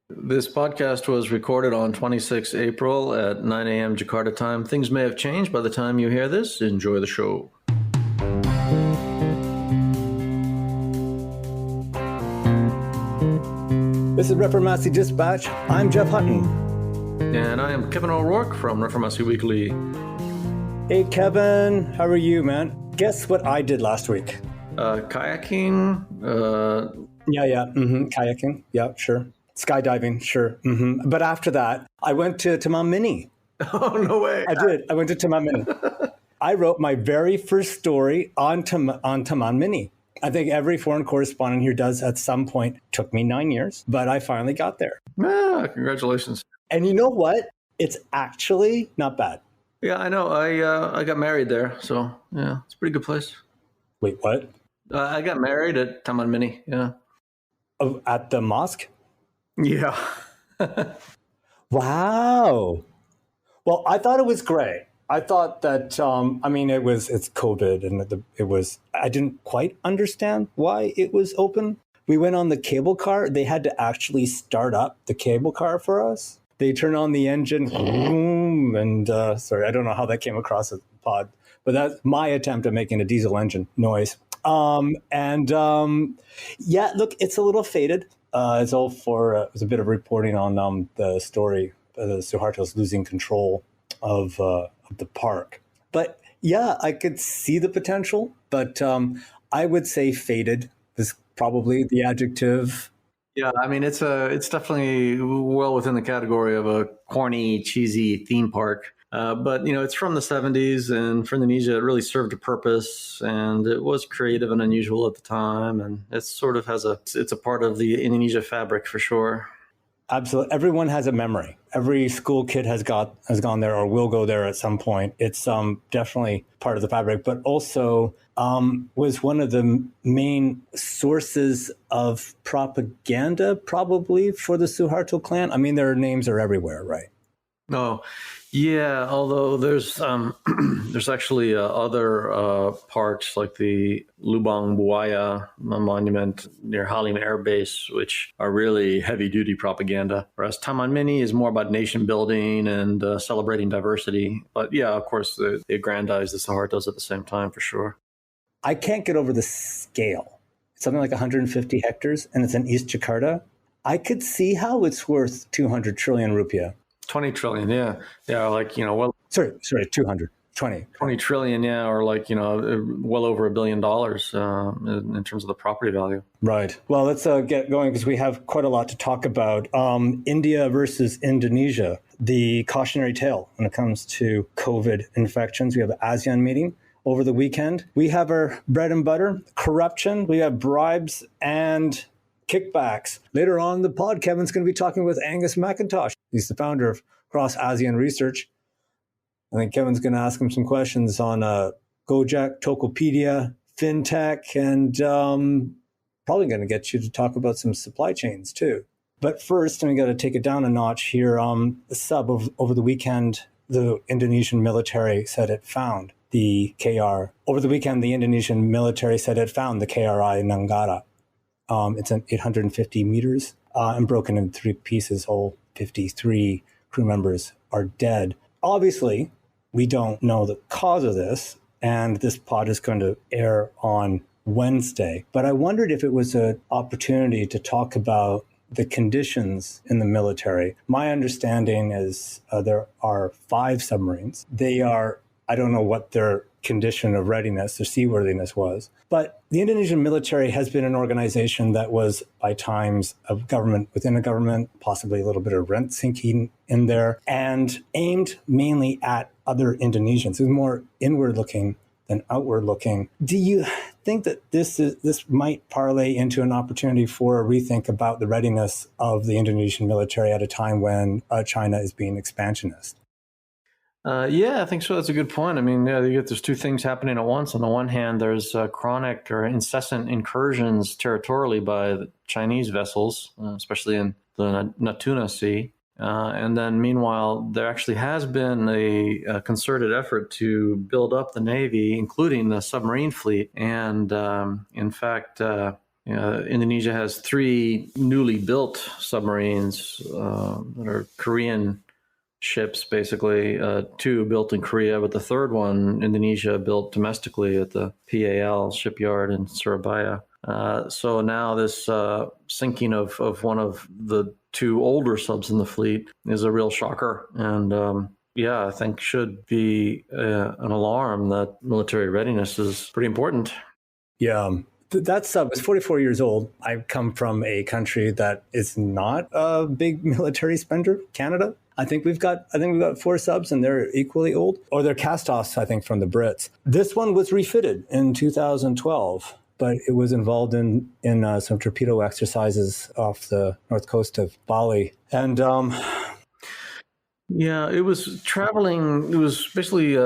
This podcast was recorded on 26 April at 9 a.m. Jakarta time. Things may have changed by the time you hear this. Enjoy the show. This is Reformasi Dispatch. I'm Jeff Hutton. And I am Kevin O'Rourke from Reformasi Weekly. Hey, Kevin. How are you, man? Guess what I did last week? Kayaking. Kayaking. Yeah, sure. Skydiving. Sure. But after that, I went to Taman Mini. Oh, no way. I did. I went to Taman Mini. I wrote my very first story on Taman Mini. I think every foreign correspondent here does at some point. Took me 9 years, but I finally got there. Congratulations. And you know what? It's actually not bad. Yeah, I know. I got married there, so yeah, it's a pretty good place. Wait, what? I got married at Taman Mini. Yeah. At the mosque? Yeah. Wow. Well, I thought it was great. I thought that, it's COVID and I didn't quite understand why it was open. We went on the cable car. They had to actually start up the cable car for us. They turn on the engine, and sorry, I don't know how that came across the pod, but that's my attempt at making a diesel engine noise. Look, it's a little faded. It's all for, it was a bit of reporting on the story, Suharto's losing control of the park. But yeah, I could see the potential, but I would say faded is probably the adjective. Yeah, I mean, it's definitely well within the category of a corny, cheesy theme park. But, it's from the 70s, and for Indonesia, it really served a purpose, and it was creative and unusual at the time. And it sort of it's a part of the Indonesia fabric for sure. Absolutely. Everyone has a memory. Every school kid has gone there or will go there at some point. It's definitely part of the fabric, but also was one of the main sources of propaganda probably for the Suharto clan. I mean, their names are everywhere, right? No. Yeah, although there's actually other parks like the Lubang Buaya monument near Halim Air Base, which are really heavy-duty propaganda, whereas Taman Mini is more about nation building and celebrating diversity. But yeah, of course, they aggrandize the Suhartos at the same time, for sure. I can't get over the scale. It's something like 150 hectares, and it's in East Jakarta. I could see how it's worth 200 trillion rupiah. 20 trillion, yeah. Yeah, Sorry, 200. 20 trillion, yeah, or well over $1 billion in terms of the property value. Right. Well, let's get going because we have quite a lot to talk about. India versus Indonesia, the cautionary tale when it comes to COVID infections. We have an ASEAN meeting over the weekend. We have our bread and butter, corruption. We have bribes and kickbacks. Later on in the pod, Kevin's going to be talking with Angus Mackintosh. He's the founder of Cross ASEAN Research. I think Kevin's going to ask him some questions on Gojek, Tokopedia, FinTech, and probably going to get you to talk about some supply chains too. But first, we got to take it down a notch here. Over the weekend, the Indonesian military said it found the KR. Over the weekend, the Indonesian military said it found the KRI Nanggala. It's an 850 meters and broken in 3 pieces. All 53 crew members are dead. Obviously, we don't know the cause of this, and this pod is going to air on Wednesday. But I wondered if it was an opportunity to talk about the conditions in the military. My understanding is there are 5 submarines. They are, I don't know what their condition of readiness, their seaworthiness was. But the Indonesian military has been an organization that was by times a government within a government, possibly a little bit of rent sinking in there, and aimed mainly at other Indonesians. It was more inward looking than outward looking. Do you think that this might parlay into an opportunity for a rethink about the readiness of the Indonesian military at a time when China is being expansionist? Yeah, I think so. That's a good point. I mean, there's 2 things happening at once. On the one hand, there's chronic or incessant incursions territorially by the Chinese vessels, especially in the Natuna Sea. And then meanwhile, there actually has been a concerted effort to build up the Navy, including the submarine fleet. And in fact, Indonesia has 3 newly built submarines that are Korean ships, basically. 2 built in Korea, but the third one, Indonesia built domestically at the PAL shipyard in Surabaya. So now this sinking of one of the 2 older subs in the fleet is a real shocker. And I think should be an alarm that military readiness is pretty important. Yeah. That sub is 44 years old. I come from a country that is not a big military spender, Canada. I think we've got 4 subs and they're equally old, or they're cast-offs, I think, from the Brits. This one was refitted in 2012, but it was involved in some torpedo exercises off the north coast of Bali. And it was traveling. It was basically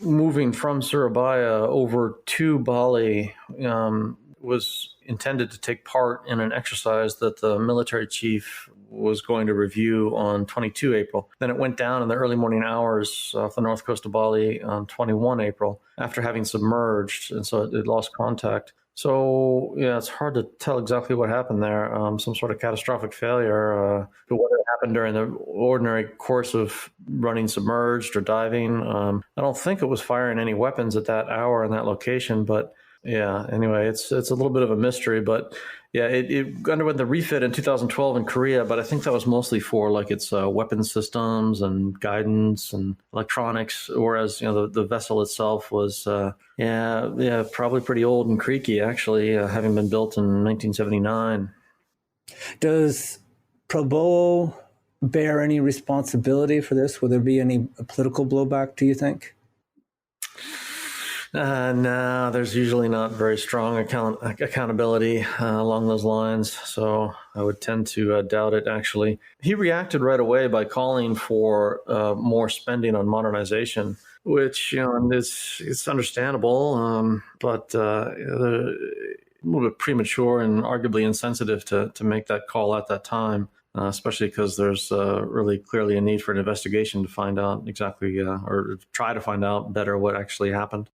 moving from Surabaya over to Bali. Was intended to take part in an exercise that the military chief was going to review on 22 April. Then it went down in the early morning hours off the north coast of Bali on 21 April after having submerged, and so it lost contact. So, it's hard to tell exactly what happened there. Some sort of catastrophic failure. But whether it happened during the ordinary course of running submerged or diving, I don't think it was firing any weapons at that hour in that location. But anyway, it's a little bit of a mystery. But it underwent the refit in 2012 in Korea, but I think that was mostly for like its weapon systems and guidance and electronics, whereas the vessel itself was probably pretty old and creaky, actually, having been built in 1979. Does Prabowo bear any responsibility for this? Will there be any political blowback, do you think? No, there's usually not very strong accountability along those lines, so I would tend to doubt it, actually. He reacted right away by calling for more spending on modernization, which it's understandable, but a little bit premature and arguably insensitive to make that call at that time. Especially because there's really clearly a need for an investigation to find out exactly or try to find out better what actually happened.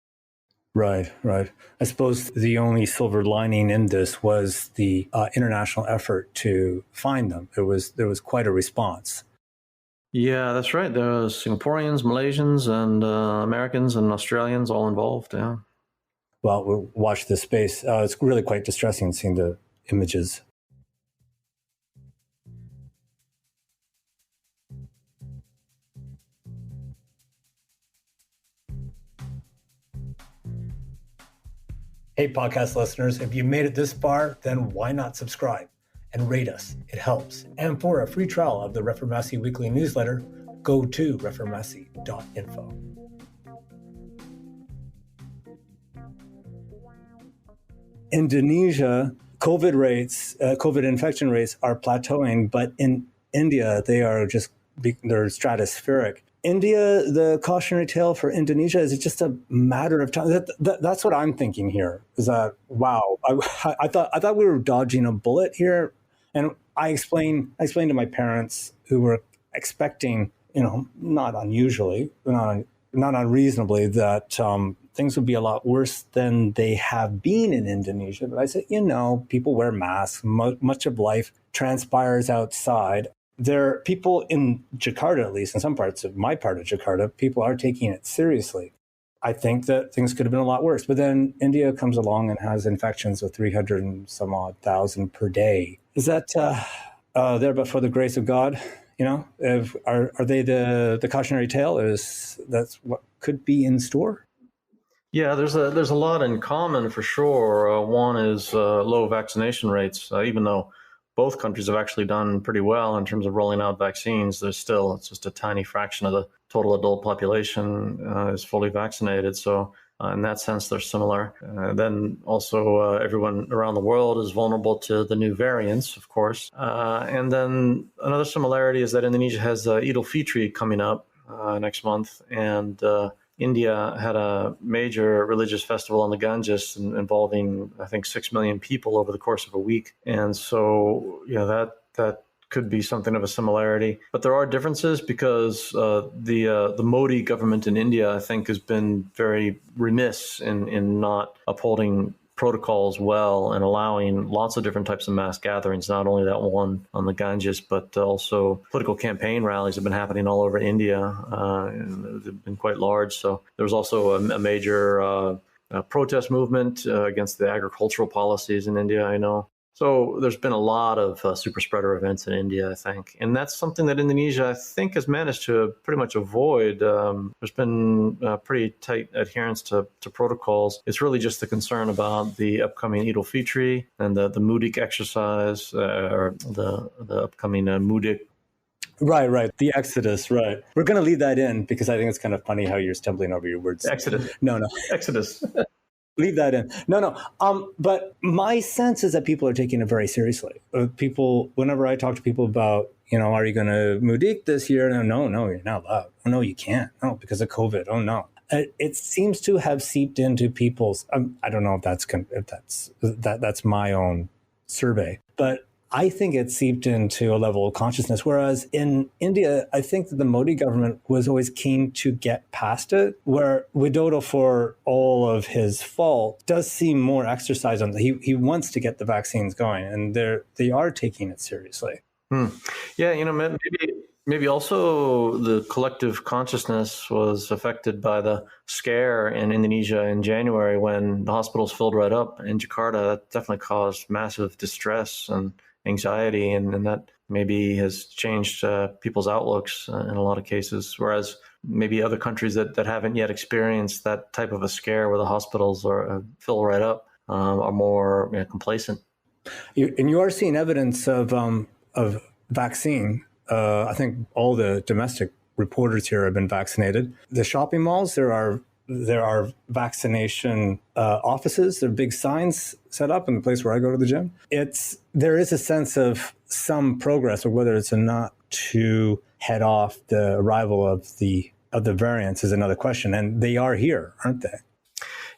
Right. I suppose the only silver lining in this was the international effort to find them. There was quite a response. Yeah, that's right. There was Singaporeans, Malaysians, and Americans and Australians all involved. Yeah. Well, we'll watch this space. It's really quite distressing seeing the images. Hey, podcast listeners, if you made it this far, then why not subscribe and rate us? It helps. And for a free trial of the Reformasi Weekly newsletter, go to reformasi.info. Indonesia, COVID infection rates are plateauing, but in India, they're stratospheric. India, the cautionary tale for Indonesia, is it just a matter of time? That's what I'm thinking here. Is that wow? I thought we were dodging a bullet here, and I explained to my parents who were expecting, not unusually, not unreasonably, that things would be a lot worse than they have been in Indonesia. But I said, people wear masks. Much of life transpires outside. There are people in Jakarta, at least in some parts of my part of Jakarta, people are taking it seriously. I think that things could have been a lot worse. But then India comes along and has infections of 300 and some odd thousand per day. Is that there but for the grace of God? Are they the cautionary tale? That's what could be in store? Yeah, there's a lot in common for sure. One is low vaccination rates, even though both countries have actually done pretty well in terms of rolling out vaccines. It's just a tiny fraction of the total adult population is fully vaccinated. So in that sense, they're similar. Then also everyone around the world is vulnerable to the new variants, of course. And then another similarity is that Indonesia has Eid al-Fitr coming up next month. And India had a major religious festival on the Ganges involving, I think, 6 million people over the course of a week. And so, that could be something of a similarity. But there are differences because the Modi government in India, I think, has been very remiss in not upholding protocols well and allowing lots of different types of mass gatherings, not only that one on the Ganges, but also political campaign rallies have been happening all over India, and they've been quite large. So there was also a major protest movement against the agricultural policies in India, I know. So there's been a lot of super spreader events in India, I think. And that's something that Indonesia, I think, has managed to pretty much avoid. There's been pretty tight adherence to protocols. It's really just the concern about the upcoming Eid al-Fitr and the Mudik exercise, or the upcoming Mudik. Right. The Exodus, right. We're going to leave that in because I think it's kind of funny how you're stumbling over your words. Exodus. No. Exodus. Leave that in. No. But my sense is that people are taking it very seriously. People, whenever I talk to people about, are you going to Mudik this year? No, you're not allowed. Oh, no, you can't. No, because of COVID. Oh, no. It seems to have seeped into people's. I don't know if that's my own survey, but I think it seeped into a level of consciousness. Whereas in India, I think that the Modi government was always keen to get past it, where Widodo, for all of his fault, does seem more exercise on he wants to get the vaccines going, and they are taking it seriously. Yeah, maybe also the collective consciousness was affected by the scare in Indonesia in January when the hospitals filled right up in Jakarta. That definitely caused massive distress and anxiety, and that maybe has changed people's outlooks in a lot of cases, whereas maybe other countries that haven't yet experienced that type of a scare where the hospitals are fill right up are more complacent. You are seeing evidence of vaccine. I think all the domestic reporters here have been vaccinated. The shopping malls, there are vaccination offices. There are big signs set up in the place where I go to the gym. There is a sense of some progress, or whether it's enough to head off the arrival of the variants is another question. And they are here, aren't they?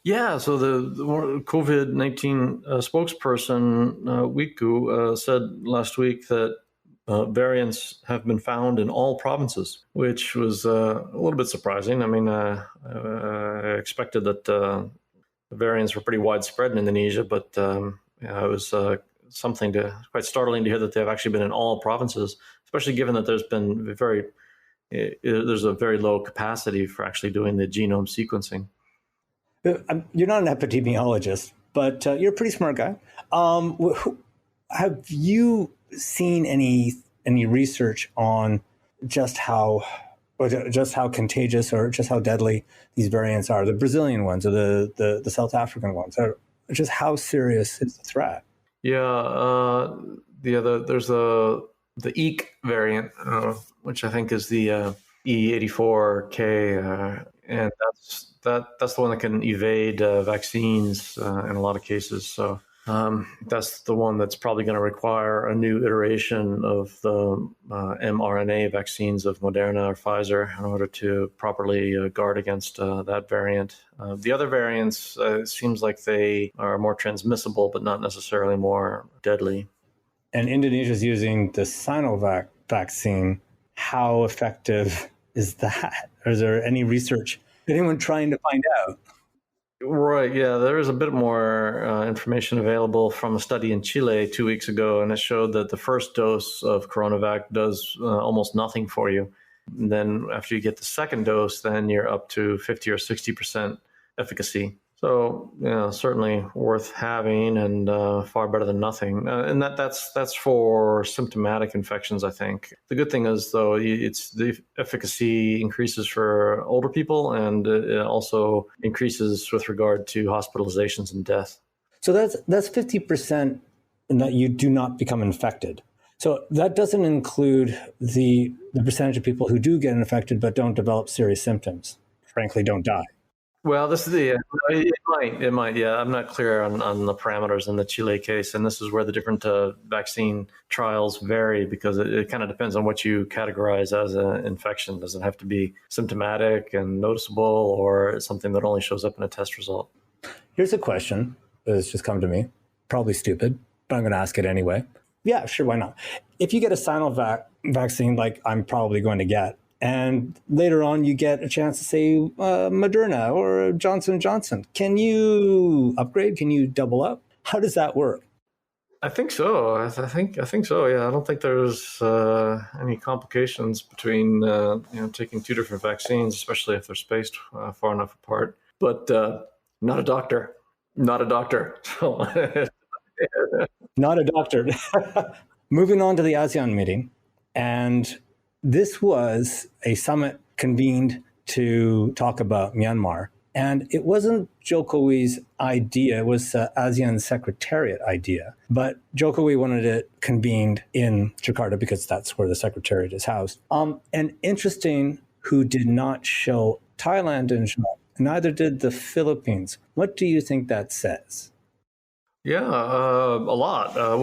Yeah, so the COVID-19 spokesperson, Wiku, said last week that variants have been found in all provinces, which was a little bit surprising. I mean, I expected that the variants were pretty widespread in Indonesia, but it was quite startling to hear that they've actually been in all provinces, especially given that there's a very low capacity for actually doing the genome sequencing. You're not an epidemiologist, but you're a pretty smart guy. Have you seen any research on just how contagious or just how deadly these variants are? The Brazilian ones or the South African ones, or just how serious is the threat? There's the EEK variant, which I think is the E84K, and that's the one that can evade vaccines in a lot of cases. So that's the one that's probably going to require a new iteration of the mRNA vaccines of Moderna or Pfizer in order to properly guard against that variant. The other variants, it seems like they are more transmissible, but not necessarily more deadly. And Indonesia is using the Sinovac vaccine. How effective is that? Or is there any research? Anyone trying to find out? Right, yeah, there is a bit more information available from a study in Chile 2 weeks ago, and it showed that the first dose of CoronaVac does almost nothing for you. And then after you get the second dose, then you're up to 50 or 60% efficacy. So, certainly worth having and far better than nothing. And that's for symptomatic infections, I think. The good thing is, though, it's the efficacy increases for older people, and it also increases with regard to hospitalizations and death. So that's 50% in that you do not become infected. So that doesn't include the percentage of people who do get infected but don't develop serious symptoms, frankly, don't die. Well, this is it might. Yeah, I'm not clear on the parameters in the Chile case, and this is where the different vaccine trials vary because it kind of depends on what you categorize as an infection. Does it have to be symptomatic and noticeable, or something that only shows up in a test result? Here's a question that's just come to me, probably stupid, but I'm going to ask it anyway. Yeah, sure, why not? If you get a Sinovac vaccine, like I'm probably going to get, And later on, you get a chance to say Moderna or Johnson & Johnson. Can you upgrade? Can you double up? How does that work? I think so. I think so. Yeah, I don't think there's any complications between taking two different vaccines, especially if they're spaced far enough apart. But not a doctor. Not a doctor. So Not a doctor. Moving on to the ASEAN meeting, and this was a summit convened to talk about Myanmar. And it wasn't Jokowi's idea, it was ASEAN Secretariat idea. But Jokowi wanted it convened in Jakarta because that's where the Secretariat is housed. And interesting, who did not show Thailand didn't show up, neither did the Philippines. What do you think that says? Yeah, a lot. I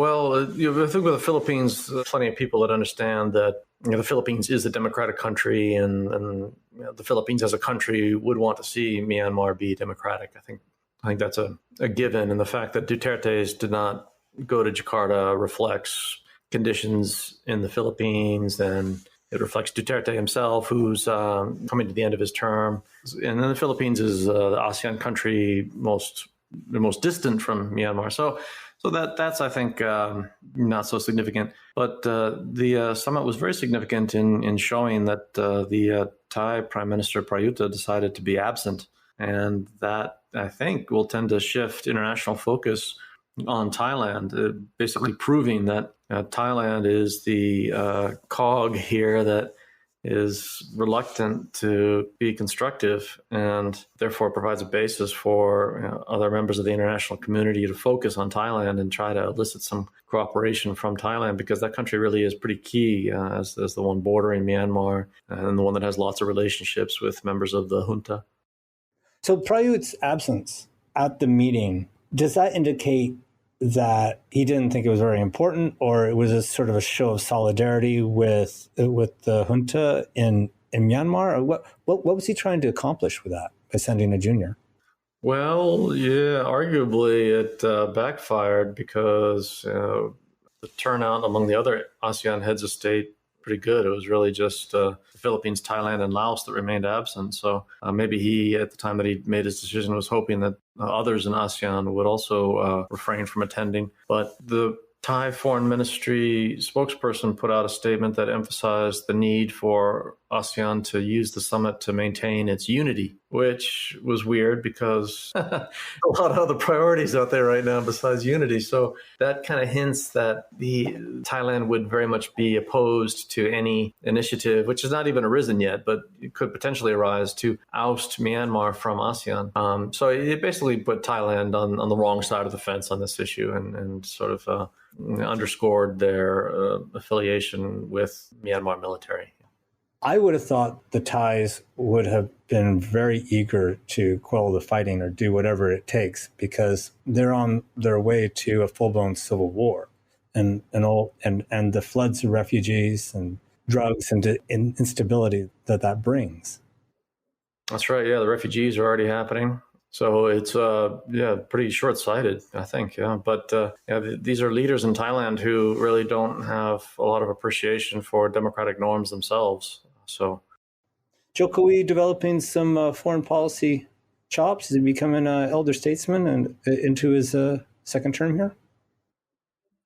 think with the Philippines, there's plenty of people that understand that the Philippines is a democratic country, and the Philippines as a country would want to see Myanmar be democratic. I think that's a given, and the fact that Duterte's did not go to Jakarta reflects conditions in the Philippines, and it reflects Duterte himself, who's coming to the end of his term. And then the Philippines is the ASEAN country the most distant from Myanmar. So that's I think not so significant. But the summit was very significant in showing that the Thai Prime Minister Prayutha decided to be absent, and that I think will tend to shift international focus on Thailand, basically proving that Thailand is the cog here that is reluctant to be constructive, and therefore provides a basis for other members of the international community to focus on Thailand and try to elicit some cooperation from Thailand, because that country really is pretty key as the one bordering Myanmar and the one that has lots of relationships with members of the junta. So Prayut's absence at the meeting, does that indicate that he didn't think it was very important, or it was a sort of a show of solidarity with the junta in Myanmar? Or what was he trying to accomplish with that by sending a junior? Well, yeah, arguably it backfired, because the turnout among the other ASEAN heads of state pretty good. It was really just the Philippines, Thailand, and Laos that remained absent. So maybe he, at the time that he made his decision, was hoping that others in ASEAN would also refrain from attending. But the Thai Foreign Ministry spokesperson put out a statement that emphasized the need for ASEAN to use the summit to maintain its unity, which was weird because a lot of other priorities out there right now besides unity. So that kind of hints that Thailand would very much be opposed to any initiative, which has not even arisen yet, but it could potentially arise, to oust Myanmar from ASEAN. So it basically put Thailand on the wrong side of the fence on this issue, and sort of underscored their affiliation with Myanmar military. I would have thought the Thais would have been very eager to quell the fighting or do whatever it takes, because they're on their way to a full-blown civil war, and the floods of refugees and drugs and instability that brings. That's right. Yeah, the refugees are already happening. So it's pretty short-sighted, I think. Yeah, but these are leaders in Thailand who really don't have a lot of appreciation for democratic norms themselves. So, Jokowi developing some foreign policy chops? Is he becoming an elder statesman and into his second term here?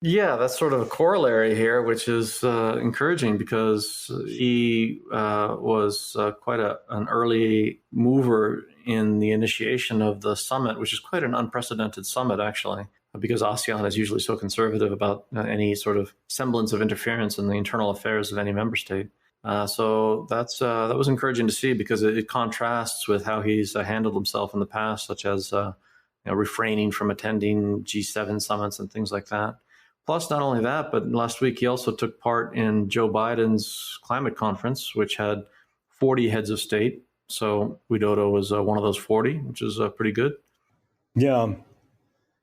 Yeah, that's sort of a corollary here, which is encouraging, because he was quite an early mover in the initiation of the summit, which is quite an unprecedented summit, actually, because ASEAN is usually so conservative about any sort of semblance of interference in the internal affairs of any member state. So that was encouraging to see, because it contrasts with how he's handled himself in the past, such as refraining from attending G7 summits and things like that. Plus, not only that, but last week he also took part in Joe Biden's climate conference, which had 40 heads of state. So Widodo was one of those 40, which is pretty good. Yeah,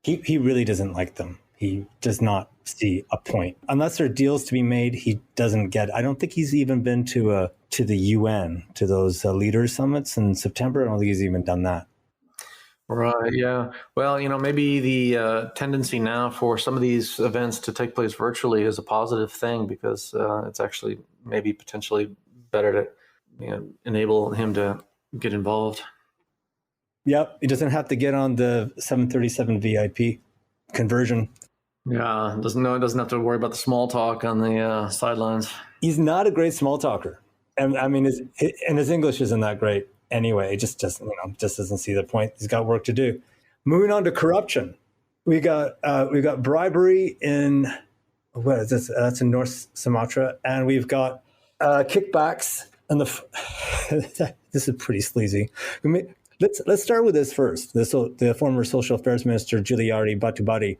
he really doesn't like them. He does not see a point. Unless there are deals to be made, he doesn't get it. I don't think he's even been to the UN, to those leaders summits in September. I don't think he's even done that. Right, yeah. Well, maybe the tendency now for some of these events to take place virtually is a positive thing, because it's actually maybe potentially better to enable him to get involved. Yep, he doesn't have to get on the 737 VIP conversion. Yeah, doesn't have to worry about the small talk on the sidelines. He's not a great small talker, and I mean, his English isn't that great anyway. He just doesn't see the point. He's got work to do. Moving on to corruption, we got bribery in what is this? That's in North Sumatra, and we've got kickbacks. And this is pretty sleazy. Let's start with this first. The former Social Affairs Minister Giuliani Batubati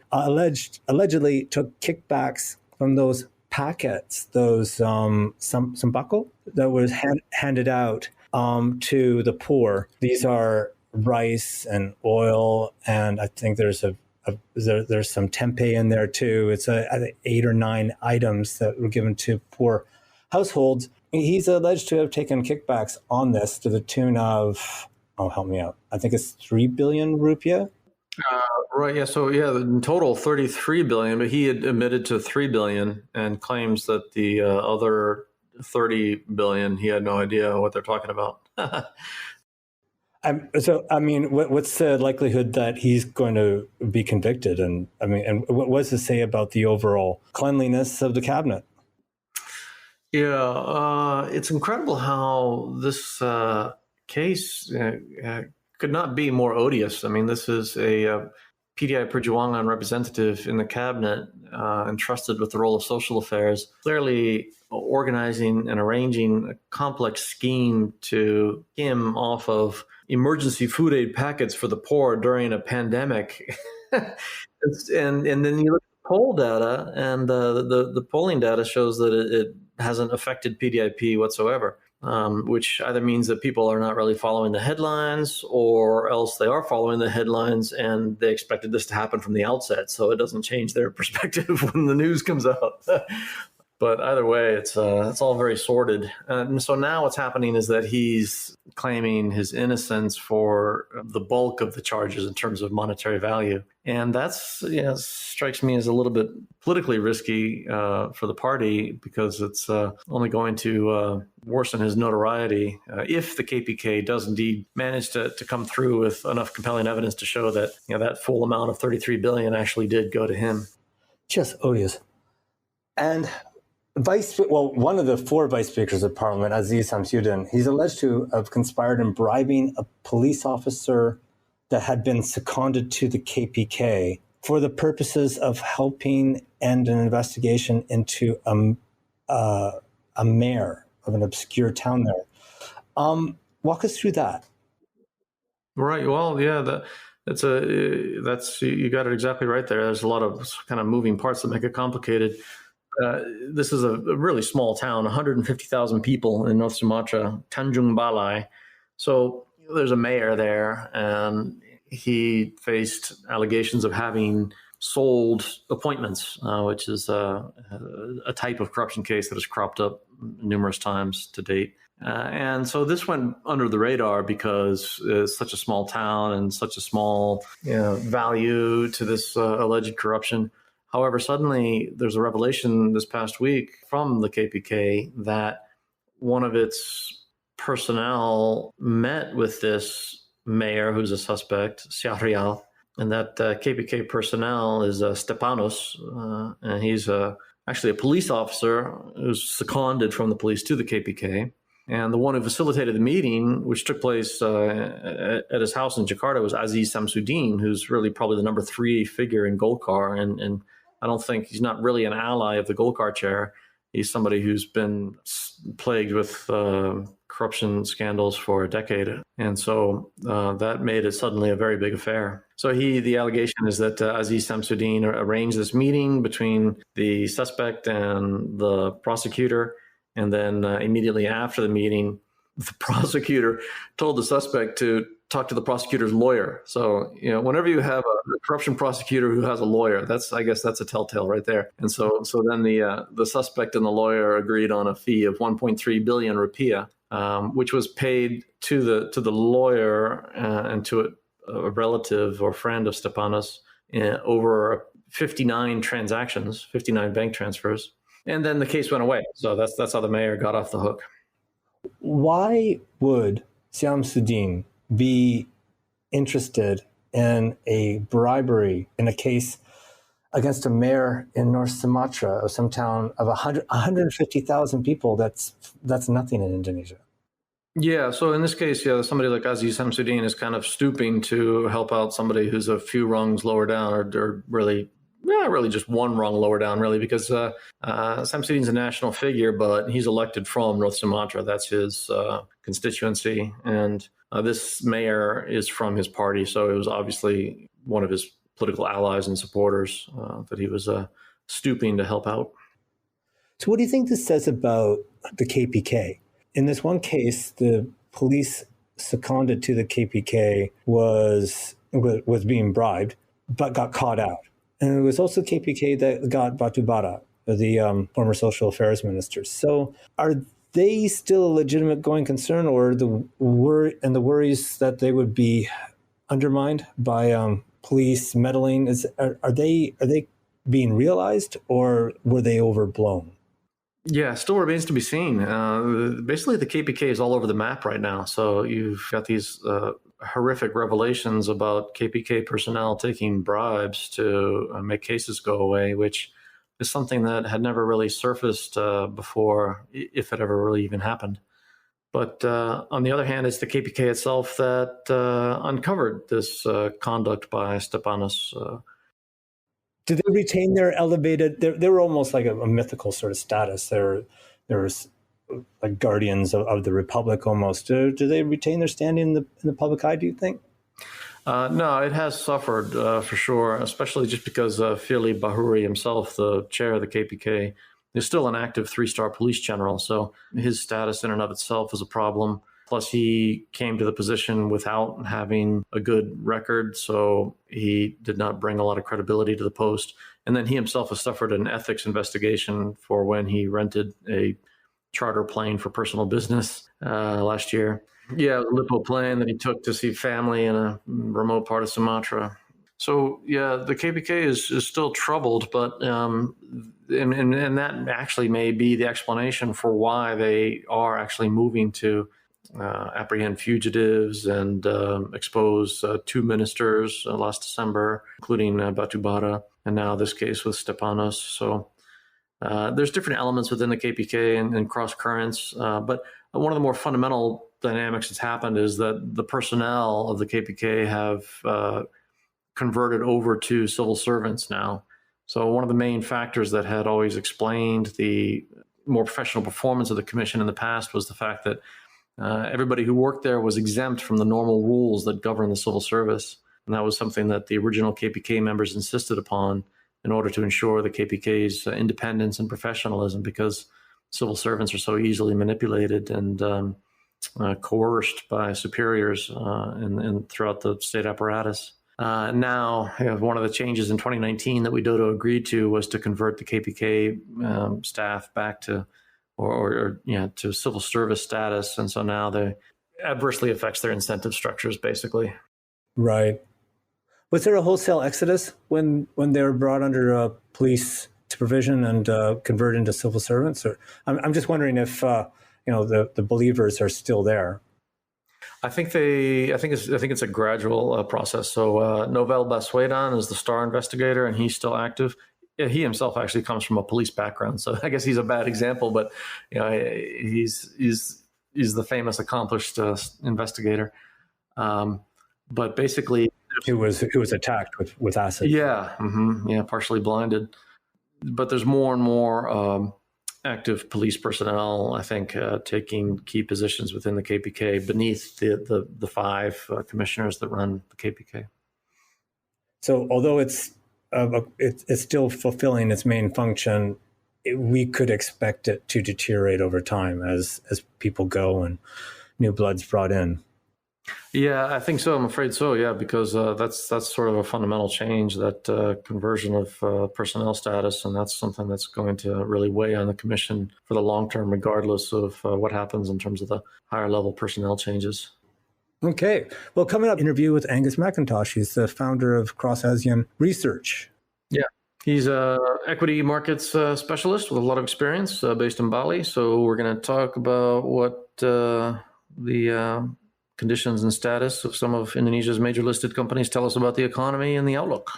allegedly took kickbacks from those packets, those sambako that was handed out to the poor. These are rice and oil, and I think there's some tempeh in there too. It's I think 8 or 9 items that were given to poor households. He's alleged to have taken kickbacks on this to the tune of, help me out, I think it's 3 billion rupiah. Right. Yeah. So in total 33 billion, but he had admitted to 3 billion and claims that the other 30 billion, he had no idea what they're talking about. So, I mean, what's the likelihood that he's going to be convicted? And I mean, and what does it say about the overall cleanliness of the cabinet? Yeah, it's incredible how this case could not be more odious. I mean, this is a PDI Perjuangan representative in the cabinet entrusted with the role of social affairs, clearly organizing and arranging a complex scheme to skim off of emergency food aid packets for the poor during a pandemic. and then you look at the poll data, and the polling data shows that it hasn't affected PDIP whatsoever, which either means that people are not really following the headlines, or else they are following the headlines and they expected this to happen from the outset, so it doesn't change their perspective when the news comes out. But either way, it's all very sordid. And so now what's happening is that he's claiming his innocence for the bulk of the charges in terms of monetary value. And that's, strikes me as a little bit politically risky for the party, because it's only going to worsen his notoriety if the KPK does indeed manage to come through with enough compelling evidence to show that that full amount of 33 billion actually did go to him. Just odious. And one of the 4 vice speakers of parliament, Aziz Samsudin, he's alleged to have conspired in bribing a police officer that had been seconded to the KPK for the purposes of helping end an investigation into a mayor of an obscure town there. Walk us through that. Right. Well, yeah, that's you got it exactly right there. There's a lot of kind of moving parts that make it complicated. This is a really small town, 150,000 people in North Sumatra, Tanjung Balai. So there's a mayor there, and he faced allegations of having sold appointments, which is a type of corruption case that has cropped up numerous times to date. And so this went under the radar because it's such a small town and such a small value to this alleged corruption. However, suddenly there's a revelation this past week from the KPK that one of its personnel met with this mayor, who's a suspect, Syahrial, and that KPK personnel is Stepanos, and he's actually a police officer who's seconded from the police to the KPK. And the one who facilitated the meeting, which took place at his house in Jakarta, was Aziz Samsudin, who's really probably the number 3 figure in Golkar, and I don't think he's not really an ally of the Golkar chair. He's somebody who's been plagued with corruption scandals for a decade. And so that made it suddenly a very big affair. So the allegation is that Aziz Samsudin arranged this meeting between the suspect and the prosecutor. And then immediately after the meeting, the prosecutor told the suspect to talk to the prosecutor's lawyer. So, whenever you have a corruption prosecutor who has a lawyer, I guess that's a telltale right there. And so then the suspect and the lawyer agreed on a fee of 1.3 billion rupiah, which was paid to the lawyer and to a relative or friend of Stepanos over 59 transactions, 59 bank transfers. And then the case went away. So that's how the mayor got off the hook. Why would Syamsuddin be interested in a bribery in a case against a mayor in North Sumatra of some town of 150,000 people? That's nothing in Indonesia. Yeah, so in this case, yeah, somebody like Aziz Samsudin is kind of stooping to help out somebody who's a few rungs lower down, or really, yeah, really just one rung lower down, really, because Samsudin's a national figure, but he's elected from North Sumatra. That's his constituency, and this mayor is from his party, so it was obviously one of his political allies and supporters that he was stooping to help out. So what do you think this says about the KPK? In this one case, the police seconded to the KPK was being bribed, but got caught out. And it was also KPK that got Batubara, the former social affairs minister. So are they still a legitimate going concern, or the worries that they would be undermined by police meddling? Are they being realized, or were they overblown? Yeah, still remains to be seen. Basically, the KPK is all over the map right now. So you've got these horrific revelations about KPK personnel taking bribes to make cases go away, which is something that had never really surfaced before, if it ever really even happened. But on the other hand, it's the KPK itself that uncovered this conduct by Stepanos. Did they retain their elevated? They were almost like a mythical sort of status. There was like guardians of the republic almost. Do they retain their standing in the public eye, do you think? No, it has suffered for sure, especially just because Firly Bahuri himself, the chair of the KPK, is still an active 3-star police general. So his status in and of itself is a problem. Plus, he came to the position without having a good record, so he did not bring a lot of credibility to the post. And then he himself has suffered an ethics investigation for when he rented a charter plane for personal business last year. Yeah, a Lipo plane that he took to see family in a remote part of Sumatra. So, yeah, the KPK is still troubled, but and that actually may be the explanation for why they are actually moving to apprehend fugitives and expose 2 ministers last December, including Batubara, and now this case with Stepanos. So there's different elements within the KPK and cross currents, but one of the more fundamental dynamics that's happened is that the personnel of the KPK have converted over to civil servants now. So one of the main factors that had always explained the more professional performance of the commission in the past was the fact that everybody who worked there was exempt from the normal rules that govern the civil service. And that was something that the original KPK members insisted upon in order to ensure the KPK's independence and professionalism, because civil servants are so easily manipulated and coerced by superiors and throughout the state apparatus. Now, one of the changes in 2019 that Widodo agreed to was to convert the KPK staff back to to civil service status, and so now they adversely affects their incentive structures, basically. Right. Was there a wholesale exodus when they were brought under police supervision and converted into civil servants? Or I'm just wondering if the believers are still there. I think it's a gradual process. So Naval Baswedan is the star investigator, and he's still active. He himself actually comes from a police background, so I guess he's a bad example. But he's the famous, accomplished investigator. But basically, who was attacked with acid. Yeah, partially blinded. But there's more and more active police personnel, I think, taking key positions within the KPK beneath the 5 commissioners that run the KPK. So, although it's still fulfilling its main function, we could expect it to deteriorate over time as people go and new blood's brought in. Yeah, I think so. I'm afraid so. Yeah, because that's sort of a fundamental change, that conversion of personnel status, and that's something that's going to really weigh on the commission for the long term, regardless of what happens in terms of the higher level personnel changes. Okay. Well, coming up, interview with Angus Mackintosh. He's the founder of Cross ASEAN Research. Yeah, he's an equity markets specialist with a lot of experience based in Bali. So we're going to talk about what the conditions and status of some of Indonesia's major listed companies. Tell us about the economy and the outlook.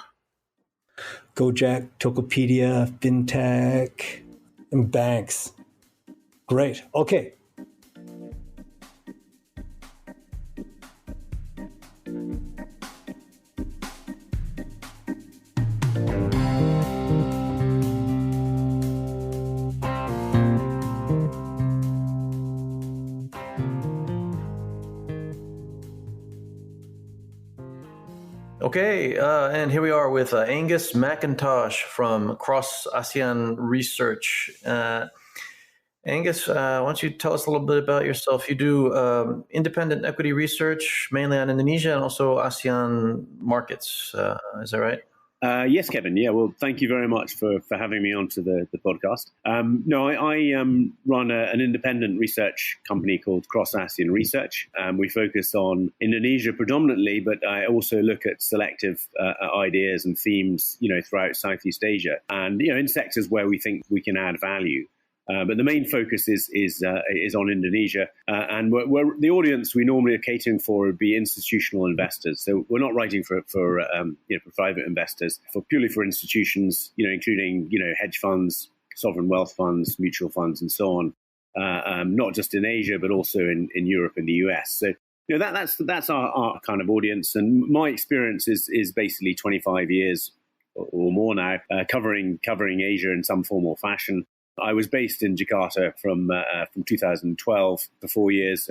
Gojek, Tokopedia, FinTech, and banks. Great. Okay. Okay, and here we are with Angus Mackintosh from Cross Asean Research. Angus, why don't you tell us a little bit about yourself? You do independent equity research, mainly on Indonesia and also ASEAN markets. Is that right? Yes, Kevin. Yeah, well, thank you very much for having me onto the podcast. I run an independent research company called Cross Asean Research. We focus on Indonesia predominantly, but I also look at selective ideas and themes, throughout Southeast Asia, and in sectors where we think we can add value. But the main focus is on Indonesia, and the audience we normally are catering for would be institutional investors. So we're not writing for private investors, purely for institutions, including hedge funds, sovereign wealth funds, mutual funds, and so on. Not just in Asia, but also in Europe and the US. So that's our kind of audience, and my experience is basically 25 years or more now, covering Asia in some form or fashion. I was based in Jakarta from 2012 for 4 years,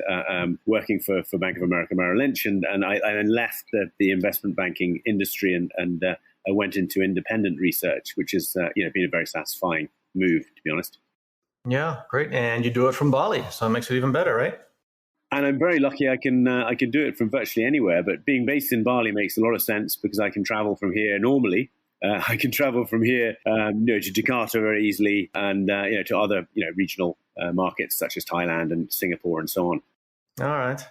working for Bank of America Merrill Lynch, and I then left the investment banking industry and I went into independent research, which has been a very satisfying move, to be honest. Yeah, great, and you do it from Bali, so it makes it even better, right? And I'm very lucky I can do it from virtually anywhere. But being based in Bali makes a lot of sense because I can travel from here normally. I can travel from here, to Jakarta very easily, and to other regional markets such as Thailand and Singapore and so on. All right.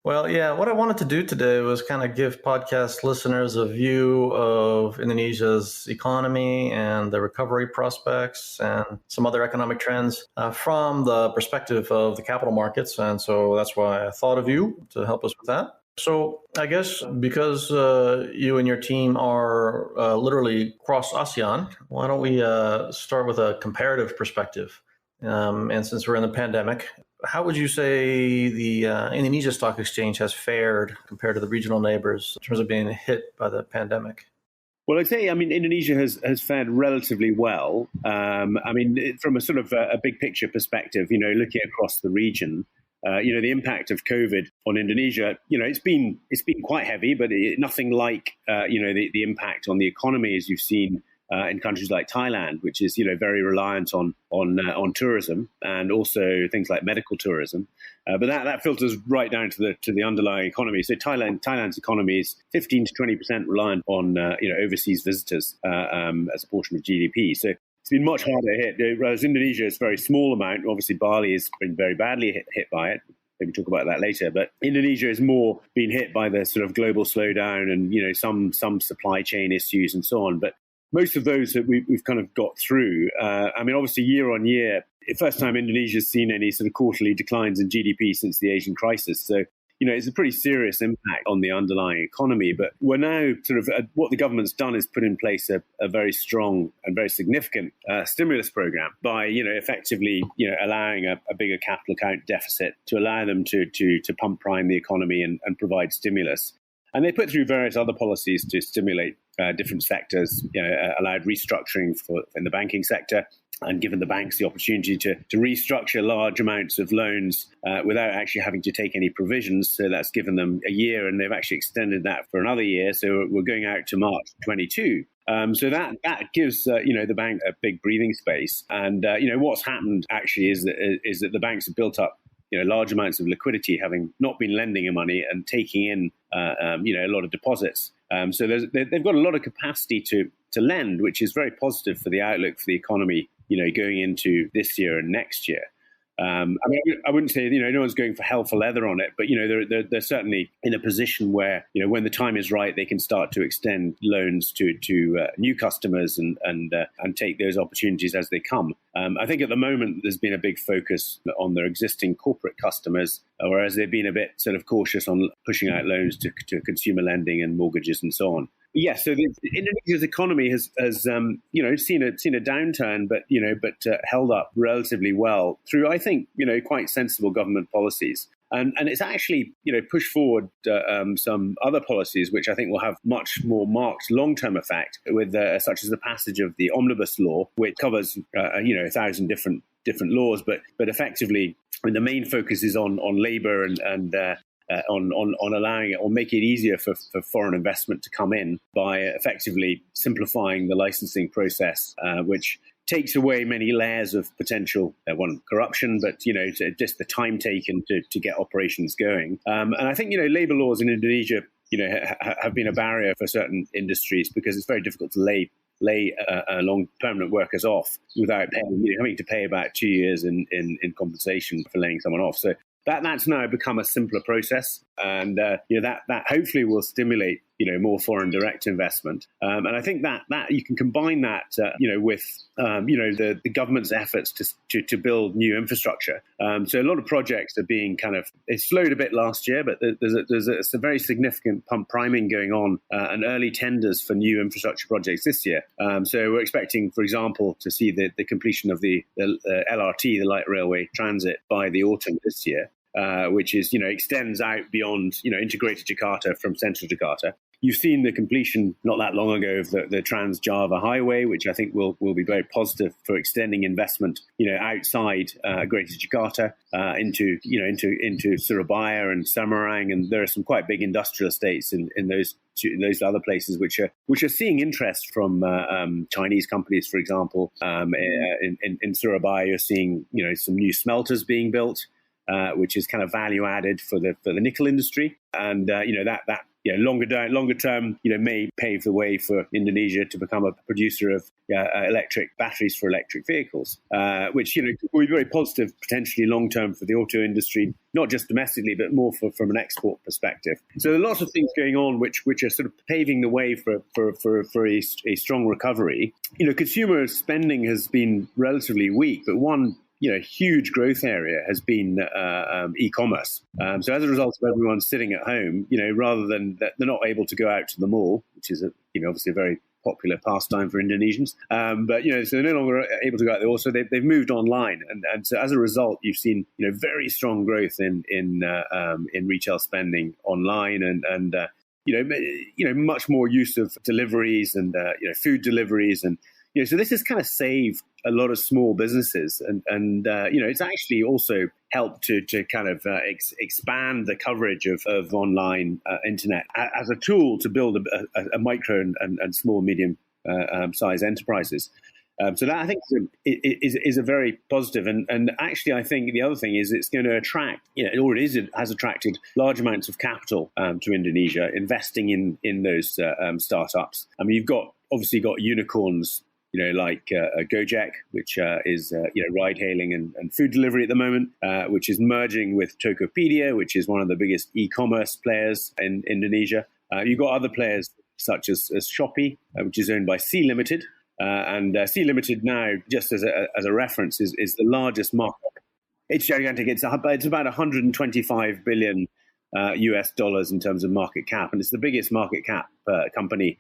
Well, yeah, what I wanted to do today was kind of give podcast listeners a view of Indonesia's economy and the recovery prospects and some other economic trends from the perspective of the capital markets. And so that's why I thought of you to help us with that. So I guess because you and your team are literally cross ASEAN, why don't we start with a comparative perspective? And since we're in the pandemic, how would you say the Indonesia Stock Exchange has fared compared to the regional neighbors in terms of being hit by the pandemic? Well, I'd say, Indonesia has fared relatively well. From a sort of a big picture perspective, looking across the region, the impact of COVID on Indonesia, it's been quite heavy, but nothing like, the impact on the economy as you've seen in countries like Thailand, which is, very reliant on tourism and also things like medical tourism. But that filters right down to the underlying economy. So Thailand's economy is 15 to 20% reliant on, overseas visitors as a portion of GDP. So it's been much harder hit, whereas Indonesia is a very small amount. Obviously, Bali has been very badly hit by it. Maybe talk about that later. But Indonesia is more being hit by the sort of global slowdown and some supply chain issues and so on. But most of those that we've kind of got through. Obviously, year on year, first time Indonesia's seen any sort of quarterly declines in GDP since the Asian crisis. So it's a pretty serious impact on the underlying economy. But we're now sort of what the government's done is put in place a very strong and very significant stimulus program by, effectively, allowing a bigger capital account deficit to allow them to pump prime the economy and provide stimulus. And they put through various other policies to stimulate different sectors, allowed restructuring in the banking sector, and given the banks the opportunity to restructure large amounts of loans without actually having to take any provisions. So that's given them a year, and they've actually extended that for another year. So we're going out to March 22. So that gives the bank a big breathing space. And what's happened actually is that the banks have built up large amounts of liquidity, having not been lending money and taking in a lot of deposits. So they've got a lot of capacity to lend, which is very positive for the outlook for the economy, going into this year and next year. I wouldn't say no one's going for hell for leather on it, but they're certainly in a position where when the time is right, they can start to extend loans to new customers and take those opportunities as they come. I think at the moment there's been a big focus on their existing corporate customers, whereas they've been a bit sort of cautious on pushing out loans to consumer lending and mortgages and so on. Yes, so Indonesia's economy has seen a downturn, but held up relatively well through, I think, quite sensible government policies. And it's actually, pushed forward some other policies which I think will have much more marked long-term effect, with such as the passage of the omnibus law, which covers 1,000 different laws, but effectively, the main focus is on labour and on allowing it or making it easier for foreign investment to come in by effectively simplifying the licensing process, which takes away many layers of potential corruption, but just the time taken to get operations going. And I think labour laws in Indonesia have been a barrier for certain industries because it's very difficult to lay long permanent workers off without having to pay about 2 years in compensation for laying someone off. So that's now become a simpler process, and that hopefully will stimulate more foreign direct investment. And I think that you can combine that with the government's efforts to build new infrastructure. So a lot of projects are being it slowed a bit last year, but there's a very significant pump priming going on and early tenders for new infrastructure projects this year. So we're expecting, for example, to see the completion of the LRT, the light railway transit, by the autumn this year. Which is, extends out beyond, integrated Jakarta from central Jakarta. You've seen the completion not that long ago of the Trans-Java Highway, which I think will be very positive for extending investment, outside Greater Jakarta into Surabaya and Semarang, and there are some quite big industrial estates in those other places which are seeing interest from Chinese companies, for example. In Surabaya, you're seeing some new smelters being built, which is kind of value added for the nickel industry, and that longer term may pave the way for Indonesia to become a producer of electric batteries for electric vehicles, which will be very positive potentially long term for the auto industry, not just domestically but more from an export perspective. So there are lots of things going on which are sort of paving the way for a strong recovery. Consumer spending has been relatively weak, but one huge growth area has been e-commerce. So as a result of everyone sitting at home, rather than they're not able to go out to the mall, which is obviously a very popular pastime for Indonesians. But so they're no longer able to go out there. Also, they've moved online, and so as a result, you've seen very strong growth in retail spending online, and much more use of deliveries and food deliveries, and so this has kind of saved a lot of small businesses, and it's actually also helped to kind of expand the coverage of online internet as a tool to build a micro and small medium size enterprises. So that I think is a very positive, and actually I think the other thing is it's going to attract, it has attracted large amounts of capital to Indonesia, investing in those startups. I mean, you've obviously got unicorns, like Gojek, which is ride-hailing and food delivery at the moment, which is merging with Tokopedia, which is one of the biggest e-commerce players in Indonesia. You've got other players such as Shopee, which is owned by Sea Limited. And Sea Limited now, just as a reference, is the largest market. It's gigantic. It's about 125 billion US dollars in terms of market cap, and it's the biggest market cap company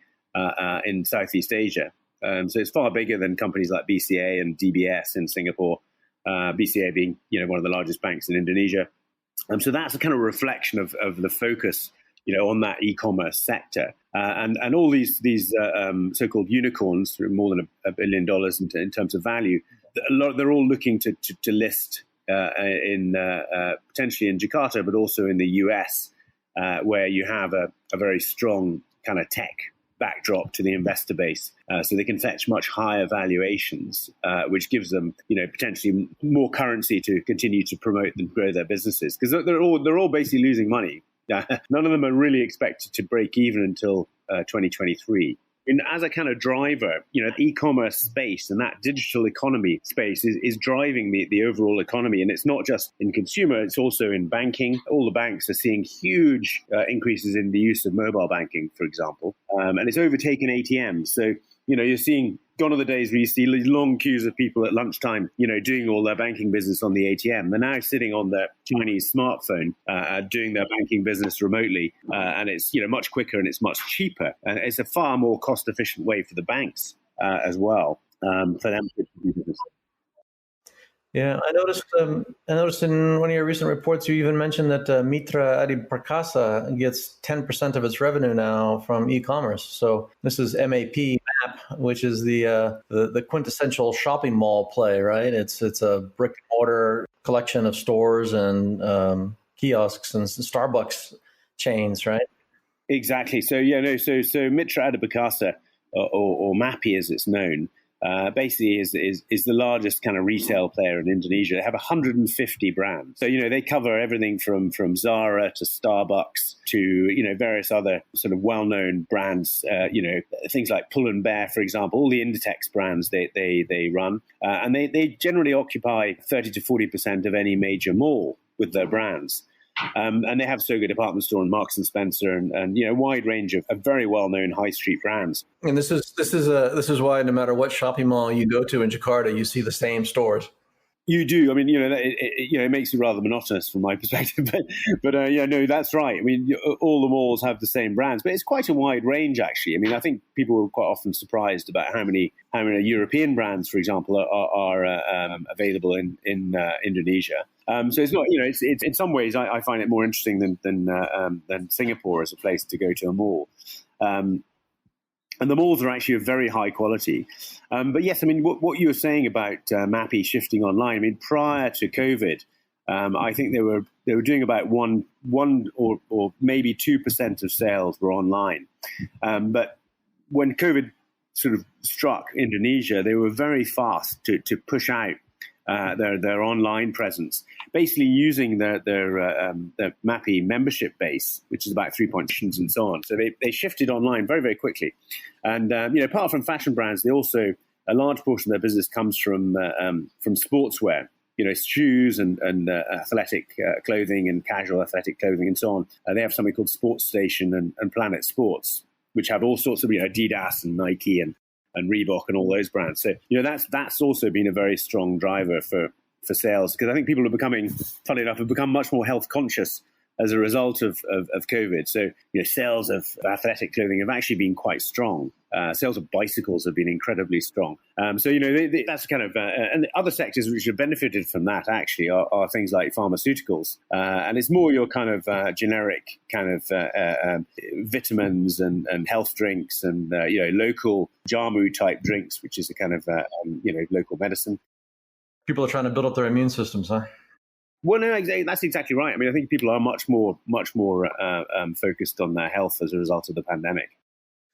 in Southeast Asia. So it's far bigger than companies like BCA and DBS in Singapore, BCA being one of the largest banks in Indonesia. So that's a kind of reflection of the focus on that e-commerce sector, and all these so-called unicorns, more than $1 billion in terms of value. They're all looking to list in potentially in Jakarta, but also in the US, where you have a very strong kind of tech backdrop to the investor base, so they can fetch much higher valuations, which gives them, potentially more currency to continue to promote and grow their businesses, because they're all basically losing money. None of them are really expected to break even until 2023. mean, as a kind of driver, the e-commerce space and that digital economy space is driving the overall economy. And it's not just in consumer, it's also in banking. All the banks are seeing huge increases in the use of mobile banking, for example. And it's overtaken ATMs. So, you're seeing gone are the days where you see long queues of people at lunchtime, doing all their banking business on the ATM. They're now sitting on their Chinese smartphone, doing their banking business remotely. And it's, much quicker and it's much cheaper. And it's a far more cost-efficient way for the banks as well, for them to do business. Yeah, I noticed in one of your recent reports, you even mentioned that Mitra Adi Prakasa gets 10% of its revenue now from e-commerce. So this is MAP, which is the quintessential shopping mall play, right? It's a brick and mortar collection of stores and kiosks and Starbucks chains, right? Exactly. So so Mitra Adi Prakasa, or MAPI as it's known, basically is the largest kind of retail player in Indonesia. They have 150 brands. So, they cover everything from Zara to Starbucks to, various other sort of well-known brands, things like Pull & Bear, for example, all the Inditex brands they run. And they generally occupy 30 to 40% of any major mall with their brands. And they have Sogo Department Store and Marks and Spencer and a wide range of very well-known high street brands. And this is why no matter what shopping mall you go to in Jakarta, you see the same stores. You do. I mean, it makes it rather monotonous from my perspective, but no, that's right. I mean, all the malls have the same brands, but it's quite a wide range, actually. I mean, I think people are quite often surprised about how many European brands, for example, are available in Indonesia. So it's not, it's in some ways I find it more interesting than Singapore as a place to go to a mall. And the malls are actually of very high quality. But yes, I mean, what you were saying about MAPI shifting online, I mean, prior to COVID, I think they were doing about one or maybe 2% of sales were online. But when COVID sort of struck Indonesia, they were very fast to push out their online presence, basically using their MAPI membership base, which is about 3 million and so on. So they shifted online very, very quickly. And, apart from fashion brands, they also, a large portion of their business comes from sportswear, shoes and athletic clothing and casual athletic clothing and so on. They have something called Sports Station and Planet Sports, which have all sorts of, Adidas and Nike and Reebok and all those brands. So, that's also been a very strong driver for sales, because I think people are becoming, funny enough, have become much more health conscious as a result of COVID. So, sales of athletic clothing have actually been quite strong. Sales of bicycles have been incredibly strong. So, that's kind of, and the other sectors which have benefited from that actually are things like pharmaceuticals. And it's more your kind of generic kind of vitamins and health drinks and, local jamu type drinks, which is a kind of, local medicine. People are trying to build up their immune systems, huh? Well, no, that's exactly right. I mean, I think people are much more focused on their health as a result of the pandemic.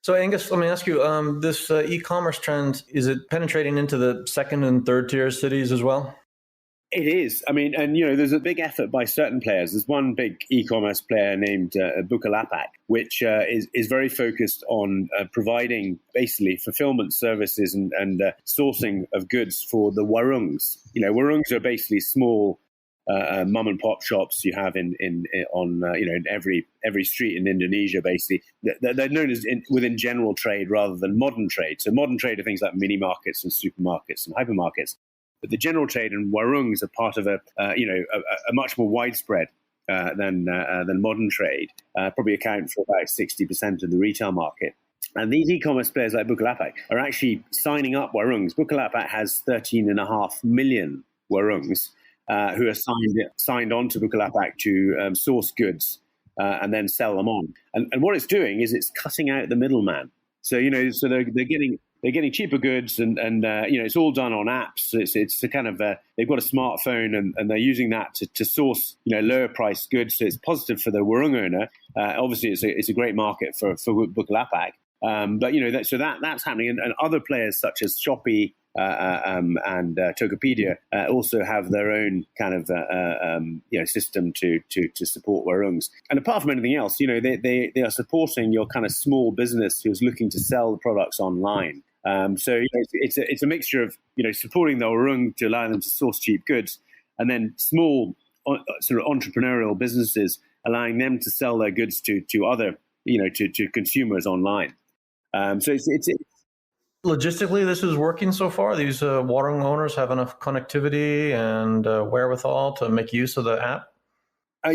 So, Angus, let me ask you, this e-commerce trend, is it penetrating into the second and third tier cities as well? It is. I mean, and, there's a big effort by certain players. There's one big e-commerce player named Bukalapak, which is very focused on providing basically fulfillment services and sourcing of goods for the warungs. Warungs are basically small mum and pop shops you have in every street in Indonesia. Basically, they're known as within general trade rather than modern trade. So modern trade are things like mini markets and supermarkets and hypermarkets. But the general trade and warungs are part of a much more widespread than modern trade. Probably account for about 60% of the retail market. And these e-commerce players like Bukalapak are actually signing up warungs. Bukalapak has 13.5 million warungs who are signed on to Bukalapak to source goods and then sell them on. And what it's doing is it's cutting out the middleman. So they're getting cheaper goods and it's all done on apps. It's a kind of they've got a smartphone and they're using that to source lower priced goods. So it's positive for the warung owner. Obviously, it's a great market for Bukalapak. But that's happening, and other players such as Shopee and Tokopedia also have their own kind of system to support warungs. And apart from anything else, they are supporting your kind of small business who's looking to sell the products online. So it's a mixture of supporting the warung to allow them to source cheap goods, and then small sort of entrepreneurial businesses allowing them to sell their goods to other to consumers online. So it's logistically, this is working so far. These watering owners have enough connectivity and wherewithal to make use of the app.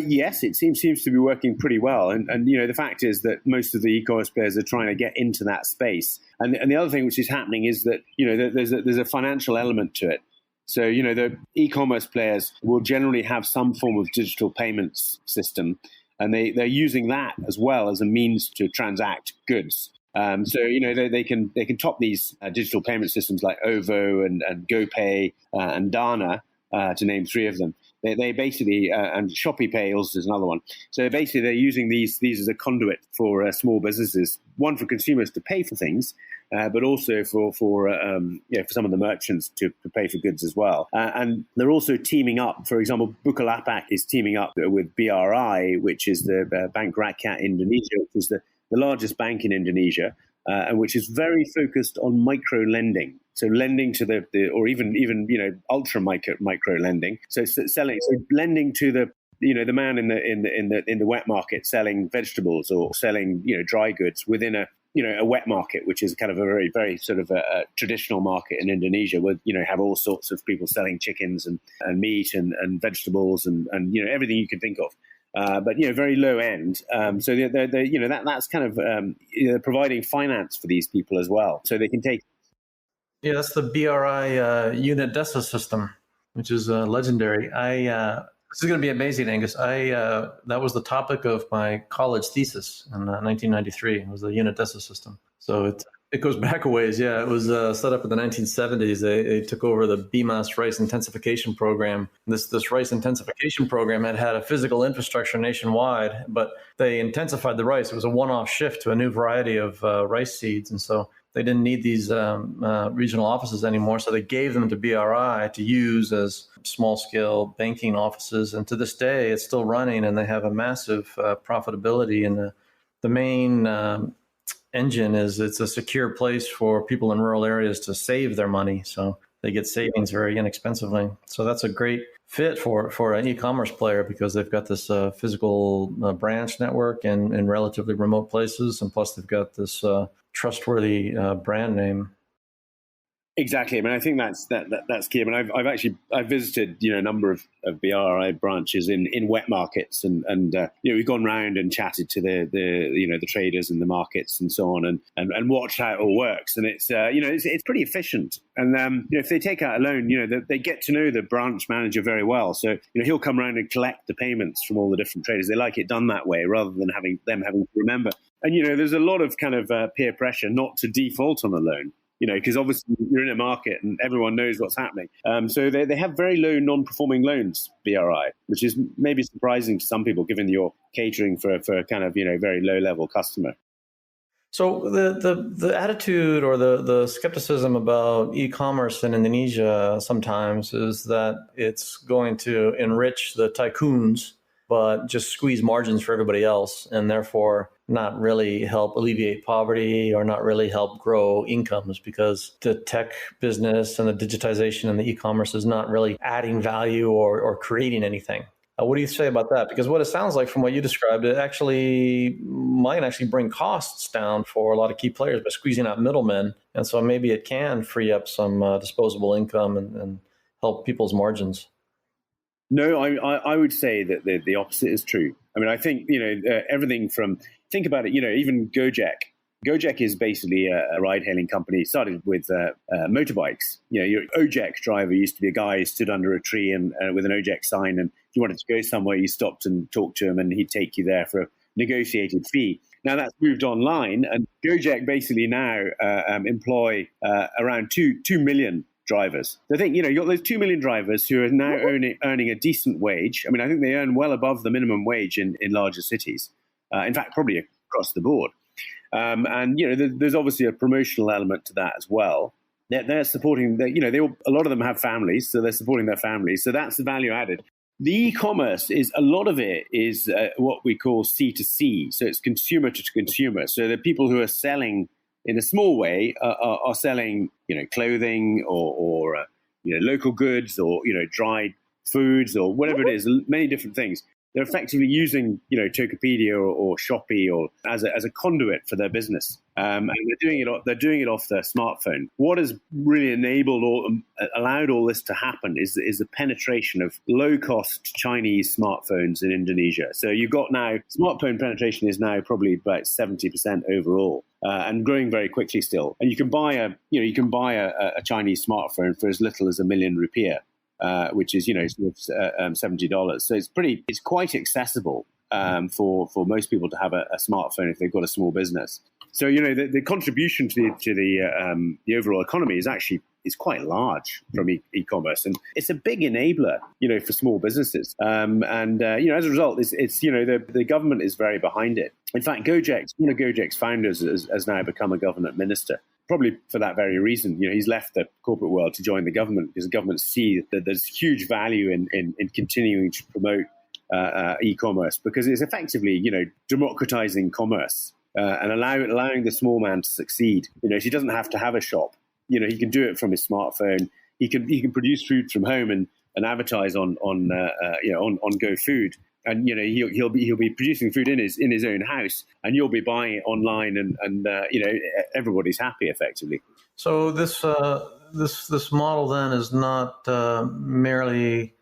Yes, it seems to be working pretty well, and the fact is that most of the e-commerce players are trying to get into that space. And the other thing which is happening is that there's a financial element to it. So the e-commerce players will generally have some form of digital payments system, and they're using that as well as a means to transact goods. So they can top these digital payment systems like OVO and GoPay and Dana, to name three of them. They basically and Shopee Pay also is another one. So basically they're using these as a conduit for small businesses. One, for consumers to pay for things, but also for some of the merchants to pay for goods as well. And they're also teaming up. For example, Bukalapak is teaming up with BRI, which is the Bank Rakyat Indonesia, which is the largest bank in Indonesia, and which is very focused on micro lending. So lending to the or even ultra micro lending. So lending to the man in the wet market selling vegetables or selling dry goods within a wet market, which is kind of a very, very sort of a traditional market in Indonesia, where have all sorts of people selling chickens and meat and vegetables and everything you can think of. But very low end. So that's kind of providing finance for these people as well, so they can take. Yeah, that's the BRI unit DESA system, which is legendary. This is going to be amazing, Angus. That was the topic of my college thesis in 1993. It was the unit DESA system. So it goes back a ways. Yeah, it was set up in the 1970s. They took over the BMAS rice intensification program. This rice intensification program had a physical infrastructure nationwide, but they intensified the rice. It was a one-off shift to a new variety of rice seeds, and so they didn't need these regional offices anymore. So they gave them to BRI to use as small-scale banking offices. And to this day, it's still running, and they have a massive profitability. And the main engine is it's a secure place for people in rural areas to save their money. So they get savings very inexpensively. So that's a great fit for an e-commerce player, because they've got this physical branch network in relatively remote places. And plus they've got this trustworthy brand name. Exactly. I mean, I think that's key. I mean, I've visited a number of BRI branches in wet markets, and we've gone round and chatted to the traders in the markets and so on, and watched how it all works. And it's pretty efficient. And if they take out a loan, they get to know the branch manager very well. So he'll come around and collect the payments from all the different traders. They like it done that way rather than having to remember. And there's a lot of kind of peer pressure not to default on a loan. Because obviously you're in a market and everyone knows what's happening. So they have very low non-performing loans, BRI, which is maybe surprising to some people, given you're catering for a kind of very low-level customer. So the attitude or the skepticism about e-commerce in Indonesia sometimes is that it's going to enrich the tycoons, but just squeeze margins for everybody else, and therefore not really help alleviate poverty or not really help grow incomes, because the tech business and the digitization and the e-commerce is not really adding value or creating anything. What do you say about that? Because what it sounds like from what you described, it might actually bring costs down for a lot of key players by squeezing out middlemen. And so maybe it can free up some disposable income and help people's margins. No, I would say that the opposite is true. I mean, I think, everything from, think about it, even Gojek. Gojek is basically a ride-hailing company. It started with motorbikes. Your Ojek driver used to be a guy who stood under a tree and with an Ojek sign, and if you wanted to go somewhere, you stopped and talked to him, and he'd take you there for a negotiated fee. Now that's moved online, and Gojek basically now employ around 2 million drivers. So I think, you've got those 2 million drivers who are now earning a decent wage. I mean, I think they earn well above the minimum wage in larger cities. In fact, probably across the board. And, there's obviously a promotional element to that as well. they're supporting, a lot of them have families, so they're supporting their families. So that's the value added. The e-commerce a lot of it is what we call C2C. So it's consumer to consumer. So the people who are selling in a small way are selling, clothing or local goods or, dried foods or whatever it is, many different things. They're effectively using, Tokopedia or Shopee or as a conduit for their business, and they're doing it off their smartphone. What has really allowed all this to happen is the penetration of low-cost Chinese smartphones in Indonesia. So you've got now smartphone penetration is now probably about 70% overall, and growing very quickly still. And you can buy a Chinese smartphone for as little as R1 million. Which is $70. So it's quite accessible for most people to have a smartphone if they've got a small business. So the contribution to the overall economy is quite large from e-commerce, and it's a big enabler for small businesses. As a result, it's the government is very behind it. In fact, one of Gojek's founders has now become a government minister. Probably for that very reason, he's left the corporate world to join the government because the government see that there's huge value in continuing to promote e-commerce because it's effectively, democratizing commerce and allowing the small man to succeed. He doesn't have to have a shop. He can do it from his smartphone. He can produce food from home and advertise on GoFood. And he'll be producing food in his own house, and you'll be buying it online, and everybody's happy effectively. So this model then is not merely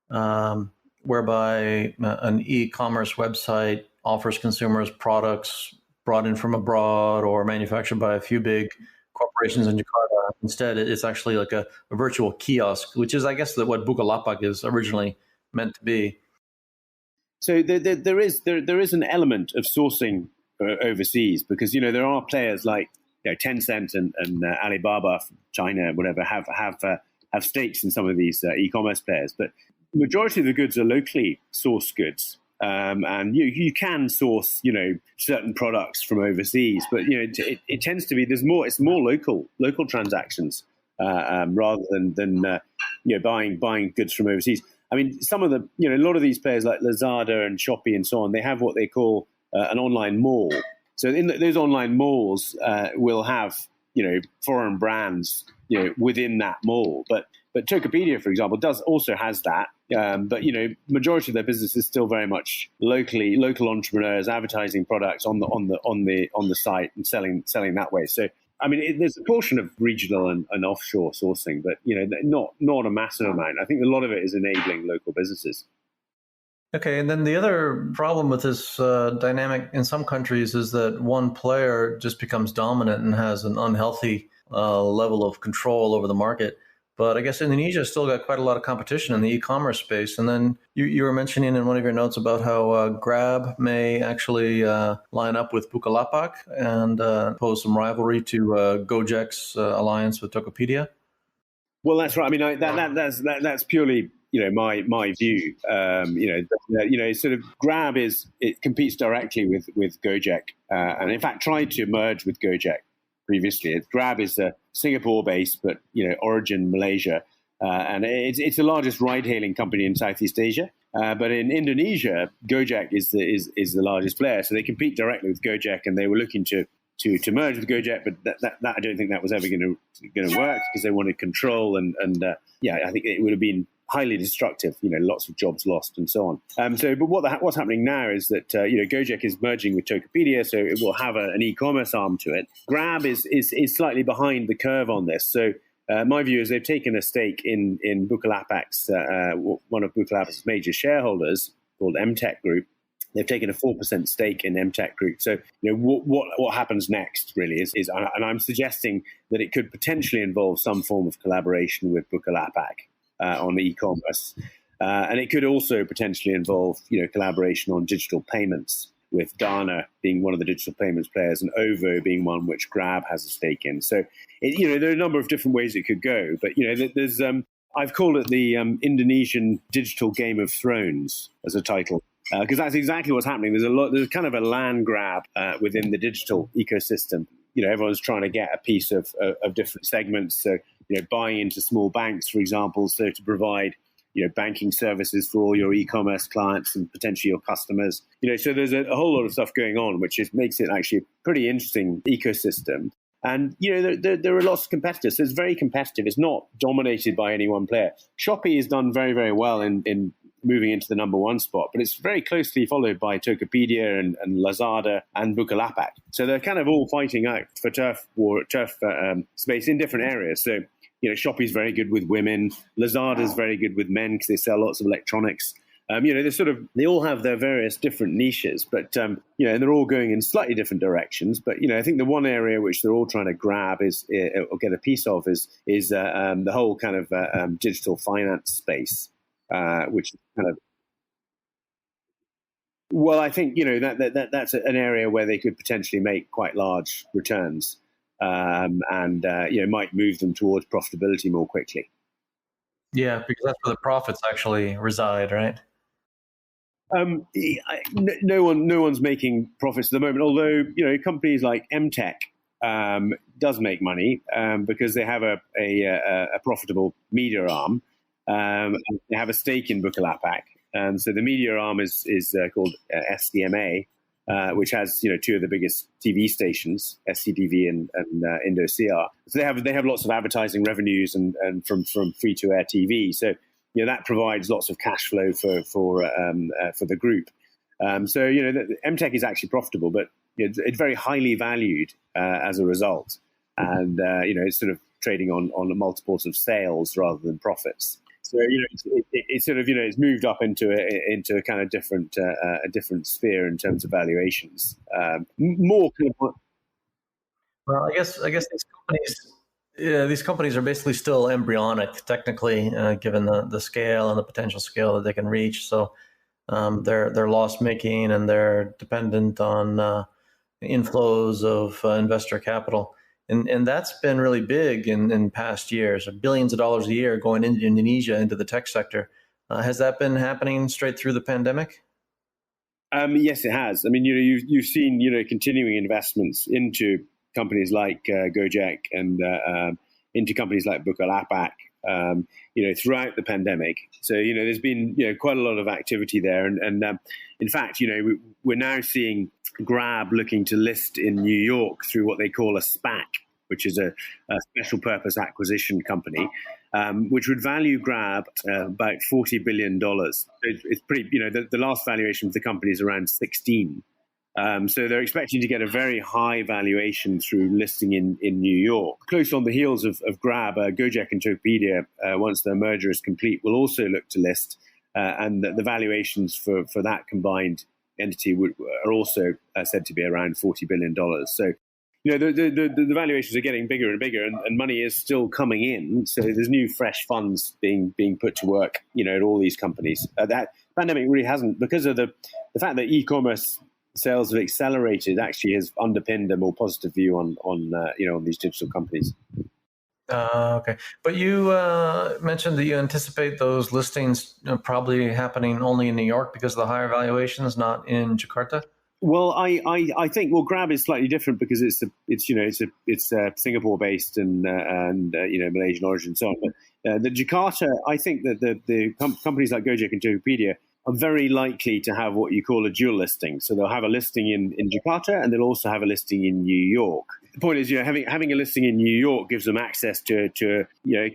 whereby an e-commerce website offers consumers products brought in from abroad or manufactured by a few big corporations in Jakarta. Instead, it's actually like a virtual kiosk, which is, I guess, what Bukalapak is originally meant to be. So there is an element of sourcing overseas because there are players like Tencent and Alibaba from China, whatever, have stakes in some of these e-commerce players. But the majority of the goods are locally sourced goods, and you can source certain products from overseas, but it tends to be it's more local transactions rather than buying goods from overseas. I mean, some of a lot of these players like Lazada and Shopee and so on, they have what they call an online mall. So in those online malls will have, foreign brands, within that mall. But Tokopedia, for example, also has that. But majority of their business is still very much local entrepreneurs advertising products on the site and selling that way. So I mean, there's a portion of regional and offshore sourcing, but not a massive amount. I think a lot of it is enabling local businesses. Okay, and then the other problem with this dynamic in some countries is that one player just becomes dominant and has an unhealthy level of control over the market. But I guess Indonesia still got quite a lot of competition in the e-commerce space. And then you were mentioning in one of your notes about how Grab may actually line up with Bukalapak and pose some rivalry to Gojek's alliance with Tokopedia. Well, that's right. I mean, that's purely my view. Sort of Grab it competes directly with Gojek, and in fact tried to merge with Gojek previously. Grab is Singapore-based, but origin Malaysia, and it's the largest ride-hailing company in Southeast Asia. But in Indonesia, Gojek is the largest player, so they compete directly with Gojek, and they were looking to merge with Gojek, but that I don't think that was ever going to work because they wanted control, and I think it would have been highly destructive. Lots of jobs lost and so on. But what's happening now is that Gojek is merging with Tokopedia, so it will have an e-commerce arm to it. Grab is slightly behind the curve on this. So my view is they've taken a stake in Bukalapak's one of Bukalapak's major shareholders called MTech Group. They've taken a 4% stake in MTech Group. So, what happens next really is, and I'm suggesting that it could potentially involve some form of collaboration with Bukalapak on e-commerce, and it could also potentially involve, collaboration on digital payments, with Dana being one of the digital payments players and OVO being one which Grab has a stake in. So, there are a number of different ways it could go. But there's I've called it the Indonesian Digital Game of Thrones as a title. Because that's exactly what's happening. There's kind of a land grab within the digital ecosystem. everyone's trying to get a piece of different segments. So, buying into small banks, for example, so to provide banking services for all your e-commerce clients and potentially your customers. So there's a whole lot of stuff going on, which makes it actually a pretty interesting ecosystem. And, there are lots of competitors. So it's very competitive. It's not dominated by any one player. Shopee has done very, very well in moving into the number one spot, but it's very closely followed by Tokopedia and Lazada and Bukalapak. So they're kind of all fighting out for turf space in different areas. So, Shopee's very good with women. Lazada's very good with men because they sell lots of electronics. They all have their various different niches, but, and they're all going in slightly different directions. But, I think the one area which they're all trying to grab or get a piece of is the whole kind of digital finance space, which is kind of, well, I think, that's an area where they could potentially make quite large returns and might move them towards profitability more quickly. Yeah, because that's where the profits actually reside, right? No one's making profits at the moment, although companies like MTech does make money because they have a profitable media arm. They have a stake in Bukalapak, so the media arm is called SDMA, which has two of the biggest TV stations, SCTV and Indosiar. So they have lots of advertising revenues and from free to air TV. So that provides lots of cash flow for the group. So MTech is actually profitable, but it's very highly valued as a result, and it's sort of trading on multiples of sales rather than profits. So it's sort of it's moved up into a kind of different a different sphere in terms of valuations. More kind of. Well, I guess these companies are basically still embryonic, technically, given the scale and the potential scale that they can reach. So they're loss making and they're dependent on inflows of investor capital. And that's been really big in past years, billions of dollars a year going into Indonesia, into the tech sector. Has that been happening straight through the pandemic? Yes, it has. I mean, you've seen continuing investments into companies like Gojek and into companies like Bukalapak, throughout the pandemic. So there's been quite a lot of activity there, and in fact, we're now seeing Grab looking to list in New York through what they call a SPAC, which is a special purpose acquisition company, which would value Grab about $40 billion. It's pretty, the last valuation for the company is around 16. So they're expecting to get a very high valuation through listing in New York. Close on the heels of Grab, Gojek and Tokopedia, once their merger is complete, will also look to list, and the valuations for that combined entity are also said to be around $40 billion. So, the valuations are getting bigger and bigger, and money is still coming in. So there's new, fresh funds being put to work, at all these companies. That pandemic really hasn't, because of the fact that e-commerce sales have accelerated, actually has underpinned a more positive view on these digital companies. Okay, but you mentioned that you anticipate those listings probably happening only in New York because of the higher valuations, not in Jakarta. Well, I think Grab is slightly different because it's Singapore based and Malaysian origin and so on. But the Jakarta, I think that the companies like Gojek and Tokopedia are very likely to have what you call a dual listing. So they'll have a listing in Jakarta, and they'll also have a listing in New York. The point is, having a listing in New York gives them access to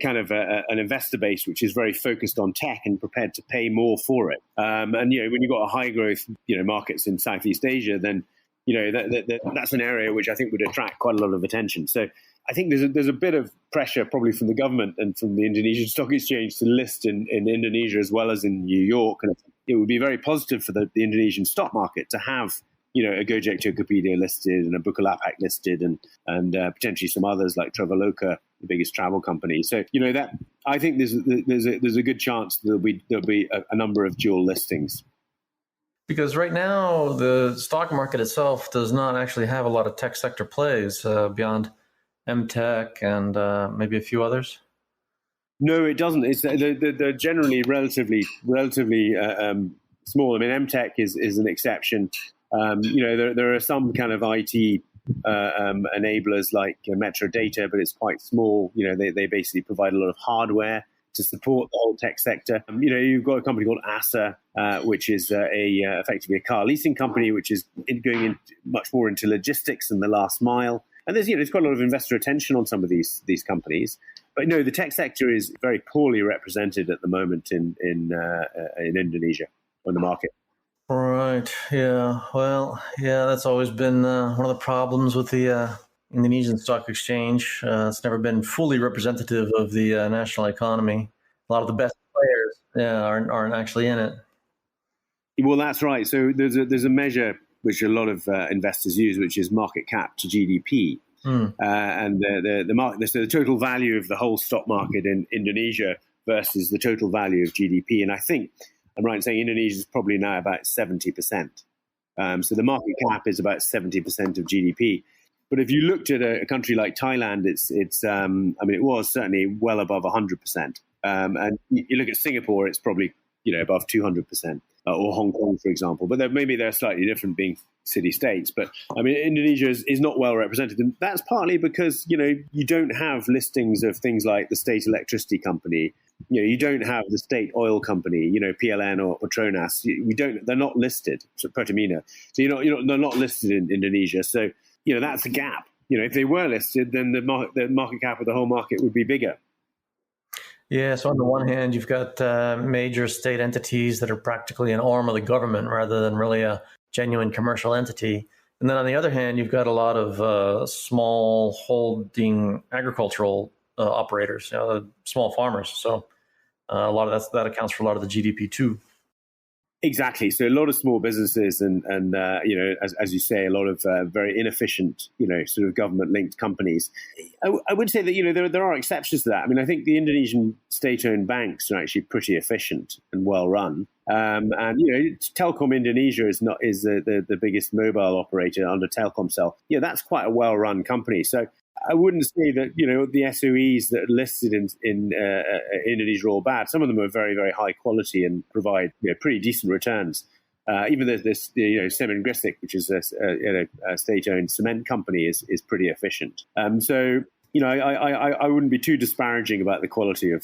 kind of an investor base which is very focused on tech and prepared to pay more for it. And when you've got a high growth markets in Southeast Asia, then that's an area which I think would attract quite a lot of attention. So I think there's a bit of pressure probably from the government and from the Indonesian Stock Exchange to list in Indonesia as well as in New York, and it would be very positive for the Indonesian stock market to have a Gojek Tokopedia listed and a Bukalapak listed and potentially some others like Traveloka, the biggest travel company. So that I think there's a good chance there'll be a number of dual listings. Because right now the stock market itself does not actually have a lot of tech sector plays beyond MTech and maybe a few others. No, it doesn't. It's they're generally relatively small. I mean, MTech is an exception. There are some kind of IT enablers like Metro Data, but it's quite small. They basically provide a lot of hardware to support the whole tech sector. You've got a company called ASA, which is effectively a car leasing company, which is going in much more into logistics and the last mile. And there's quite a lot of investor attention on some of these companies. But no, the tech sector is very poorly represented at the moment in Indonesia on the market. Right. Yeah. Well, yeah, that's always been one of the problems with the Indonesian stock exchange. It's never been fully representative of the national economy. A lot of the best players aren't actually in it. Well, that's right. So there's a measure which a lot of investors use, which is market cap to GDP. And the total value of the whole stock market in Indonesia versus the total value of GDP. And I think I'm right in saying Indonesia is probably now about 70%. So the market cap is about 70% of GDP. But if you looked at a country like Thailand, it was certainly well above 100%. And you look at Singapore, it's probably above 200%, or Hong Kong, for example. But maybe they're slightly different, being city-states. But I mean, Indonesia is not well represented, and that's partly because you don't have listings of things like the state electricity company. You don't have the state oil company, PLN or Petronas. They're not listed. So Pertamina. So they're not listed in Indonesia. So that's a gap. If they were listed, then the market cap of the whole market would be bigger. Yeah, so on the one hand, you've got major state entities that are practically an arm of the government rather than really a genuine commercial entity. And then on the other hand, you've got a lot of small holding agricultural operators, small farmers. So a lot of that accounts for a lot of the GDP too. Exactly. So a lot of small businesses and as you say, a lot of very inefficient, sort of government-linked companies. I would say that, there are exceptions to that. I mean, I think the Indonesian state-owned banks are actually pretty efficient and well-run. And Telkom Indonesia is the biggest mobile operator under Telkomsel. That's quite a well-run company. So I wouldn't say that, the SOEs that are listed in Indonesia are all bad. Some of them are very, very high quality and provide pretty decent returns. Even this, Semen Gresik, which is a state-owned cement company, is pretty efficient. So, I wouldn't be too disparaging about the quality of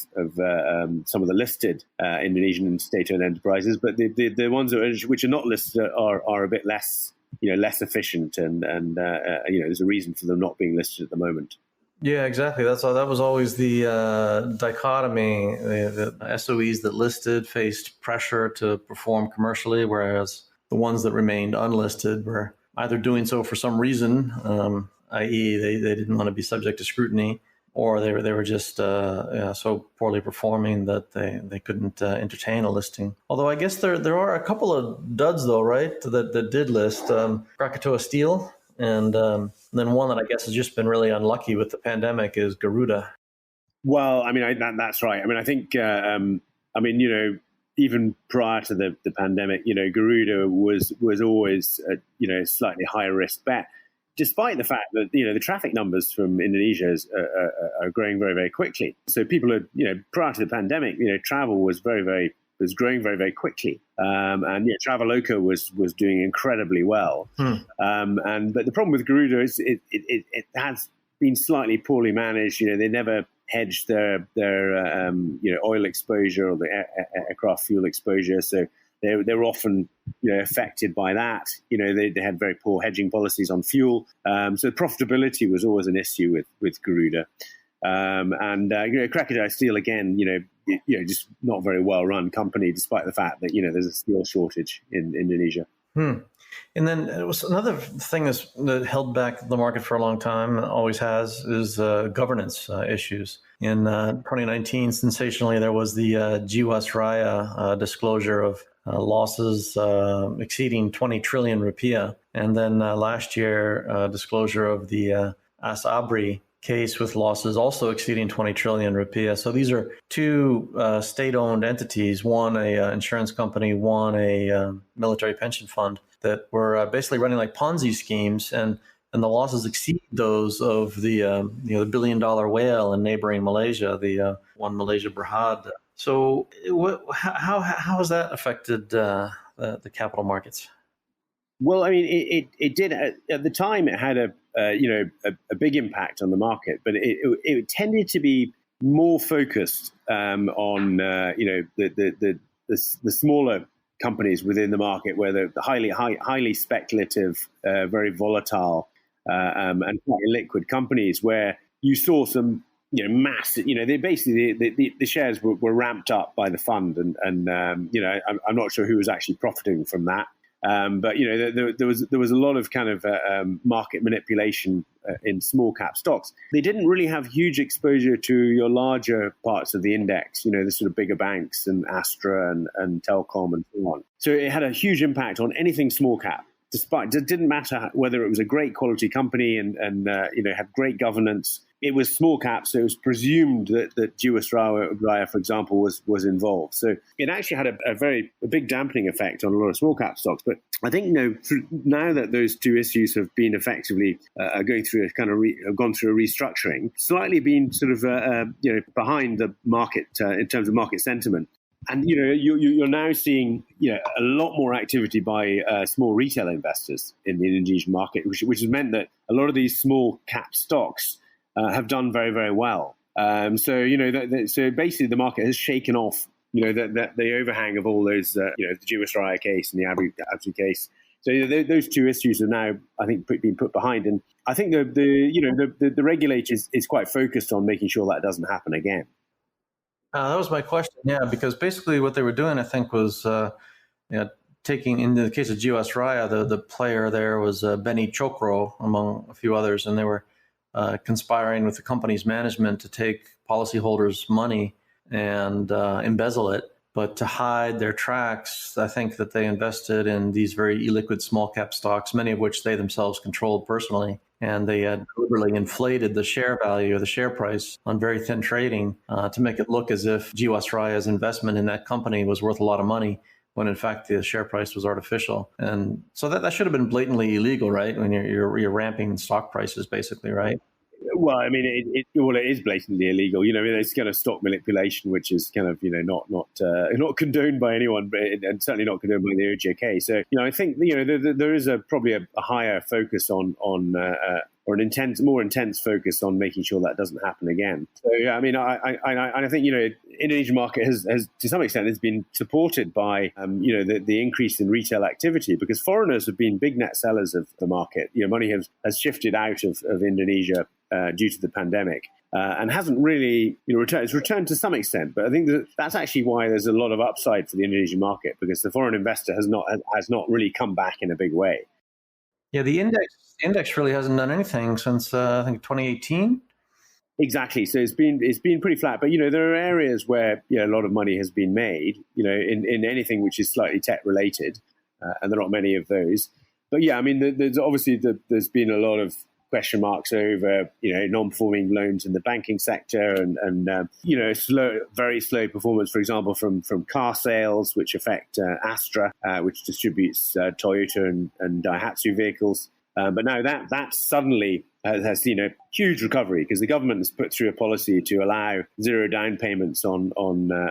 some of the listed Indonesian state-owned enterprises, but the ones which are not listed are a bit less efficient, and there's a reason for them not being listed at the moment. Yeah, exactly. That was always the dichotomy. The SOEs that listed faced pressure to perform commercially, whereas the ones that remained unlisted were either doing so for some reason, i.e. they didn't want to be subject to scrutiny, or they were just so poorly performing that they couldn't entertain a listing. Although I guess there are a couple of duds though, right? That did list Krakatoa Steel, and then one that I guess has just been really unlucky with the pandemic is Garuda. Well, I mean that's right. I mean I think even prior to the pandemic, Garuda was always a slightly higher risk bet, despite the fact that the traffic numbers from Indonesia are growing very, very quickly. So people are prior to the pandemic, travel was growing very, very quickly, and Traveloka was doing incredibly well. But the problem with Garuda is it has been slightly poorly managed. They never hedged their oil exposure or the aircraft fuel exposure, so they were often affected by that. They had very poor hedging policies on fuel, so profitability was always an issue with Garuda. Krakatoa Steel again, just not very well run company, despite the fact that there's a steel shortage in Indonesia. And then it was another thing that held back the market for a long time, and always has, is governance issues. In 2019, sensationally, there was the Jiwasraya disclosure of losses exceeding 20 trillion rupiah. And then last year, disclosure of the Asabri case with losses also exceeding 20 trillion rupiah. So these are two state-owned entities, one a insurance company, one a military pension fund, that were basically running like Ponzi schemes, and the losses exceed those of the the billion-dollar whale in neighboring Malaysia, the One Malaysia Berhad. So how has that affected the capital markets? Well, I mean, it did at the time. It had a big impact on the market, but it tended to be more focused on the smaller companies within the market, where the highly speculative, very volatile, and quite illiquid companies, where you saw some massive, they basically the shares were ramped up by the fund, and I'm not sure who was actually profiting from that. But there was a lot of kind of market manipulation in small cap stocks. They didn't really have huge exposure to your larger parts of the index, the sort of bigger banks and Astra and Telcom and so on. So it had a huge impact on anything small cap. Despite it didn't matter whether it was a great quality company and had great governance. It was small cap, so it was presumed that Jiwasraya, for example, was involved. So it actually had a big dampening effect on a lot of small cap stocks. But I think now that those two issues have been effectively going through have gone through a restructuring, slightly been sort of behind the market in terms of market sentiment. And you're now seeing a lot more activity by small retail investors in the Indonesian market, which has meant that a lot of these small cap stocks have done very, very well. So basically the market has shaken off the overhang of all those the Jiwasraya case and the Abu case. So those two issues are now, I think, being put behind, and I think the regulator is quite focused on making sure that doesn't happen again. That was my question, yeah, because basically what they were doing, I think, was taking, in the case of Jiwasraya, the player there was Benny Chokro, among a few others, and they were conspiring with the company's management to take policyholders' money and embezzle it. But to hide their tracks, I think that they invested in these very illiquid small cap stocks, many of which they themselves controlled personally. And they had deliberately inflated the share value or the share price on very thin trading to make it look as if Jiwasraya's investment in that company was worth a lot of money, when in fact the share price was artificial. And so that should have been blatantly illegal, right? When you're ramping stock prices, basically, right? Well, I mean, it is blatantly illegal. It's kind of stock manipulation, which is kind of not condoned by anyone, and certainly not condoned by the OJK. So I think there is probably a higher focus on or more intense focus on making sure that doesn't happen again. So yeah, I mean, I think Indonesian market has to some extent has been supported by the increase in retail activity, because foreigners have been big net sellers of the market. Money has shifted out of Indonesia due to the pandemic, and hasn't really returned. It's returned to some extent, but I think that's actually why there's a lot of upside for the Indonesian market, because the foreign investor has not really come back in a big way. Yeah, the index really hasn't done anything since I think 2018. Exactly. So it's been pretty flat, but there are areas where a lot of money has been made. In anything which is slightly tech related, and there are not many of those. But yeah, I mean, there's obviously there's been a lot of question marks over non-performing loans in the banking sector, and very slow performance, for example, from car sales, which affect Astra, which distributes Toyota and Daihatsu vehicles. But now that suddenly has seen a huge recovery, because the government has put through a policy to allow zero down payments on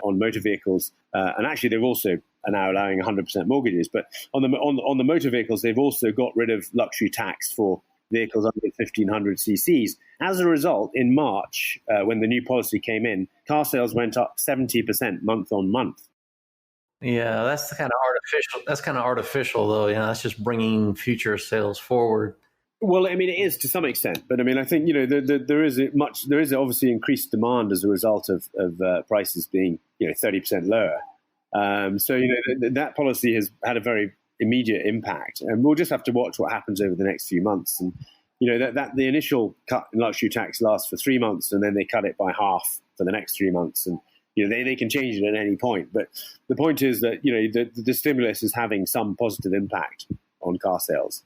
motor vehicles, and actually they've also are now allowing 100% mortgages. But on the motor vehicles, they've also got rid of luxury tax for vehicles under 1,500 cc's. As a result, in March, when the new policy came in, car sales went up 70% month on month. Yeah, that's kind of artificial. That's kind of artificial, though. That's just bringing future sales forward. Well, I mean, it is to some extent, but I mean, I think there is obviously increased demand as a result of prices being 30% lower. So that policy has had a very immediate impact, and we'll just have to watch what happens over the next few months. And that the initial cut in luxury tax lasts for 3 months, and then they cut it by half for the next 3 months, and they can change it at any point. But the point is that the stimulus is having some positive impact on car sales.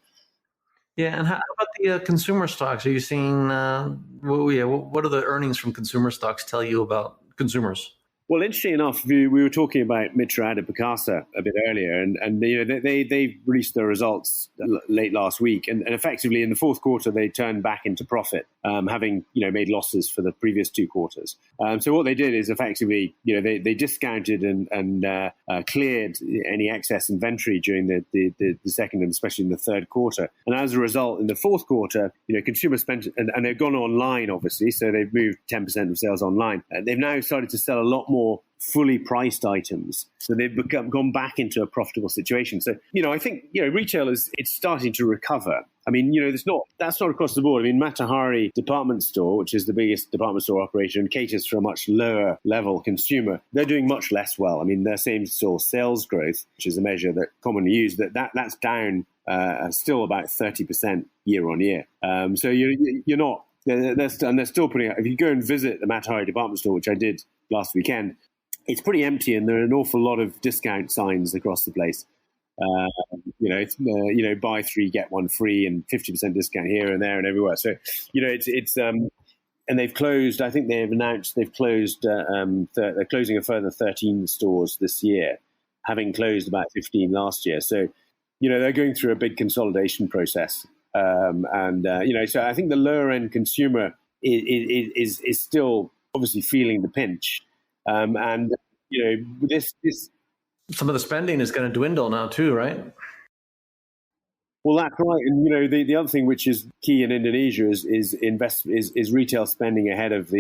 Yeah, and how about the consumer stocks? Are you seeing what do the earnings from consumer stocks tell you about consumers? Well, interesting enough, we were talking about Mitra Adipakasa a bit earlier, and they released their results late last week, and effectively in the fourth quarter they turned back into profit, having made losses for the previous 2 quarters. So what they did is effectively they discounted and cleared any excess inventory during the second and especially in the third quarter, and as a result, in the fourth quarter, consumer spent and they've gone online obviously, so they've moved 10% of sales online. They've now started to sell a lot more fully priced items, so they've gone back into a profitable situation. So I think retail it's starting to recover. I mean that's not across the board. I mean Matahari department store, which is the biggest department store operator and caters for a much lower level consumer, they're doing much less well. I mean their same store sales growth, which is a measure that commonly used, that's down still about 30% year on year. So you're not. They're still putting out. If you go and visit the Matahari department store, which I did last weekend, it's pretty empty, and there are an awful lot of discount signs across the place. It's buy 3 get 1 free, and 50% discount here and there and everywhere. So it's and they've closed. I think they've announced they've closed. They're closing a further 13 stores this year, having closed about 15 last year. So they're going through a big consolidation process. So I think the lower end consumer is still obviously feeling the pinch, this some of the spending is going to dwindle now too, right? Well, that's right, and the other thing which is key in Indonesia is retail spending ahead of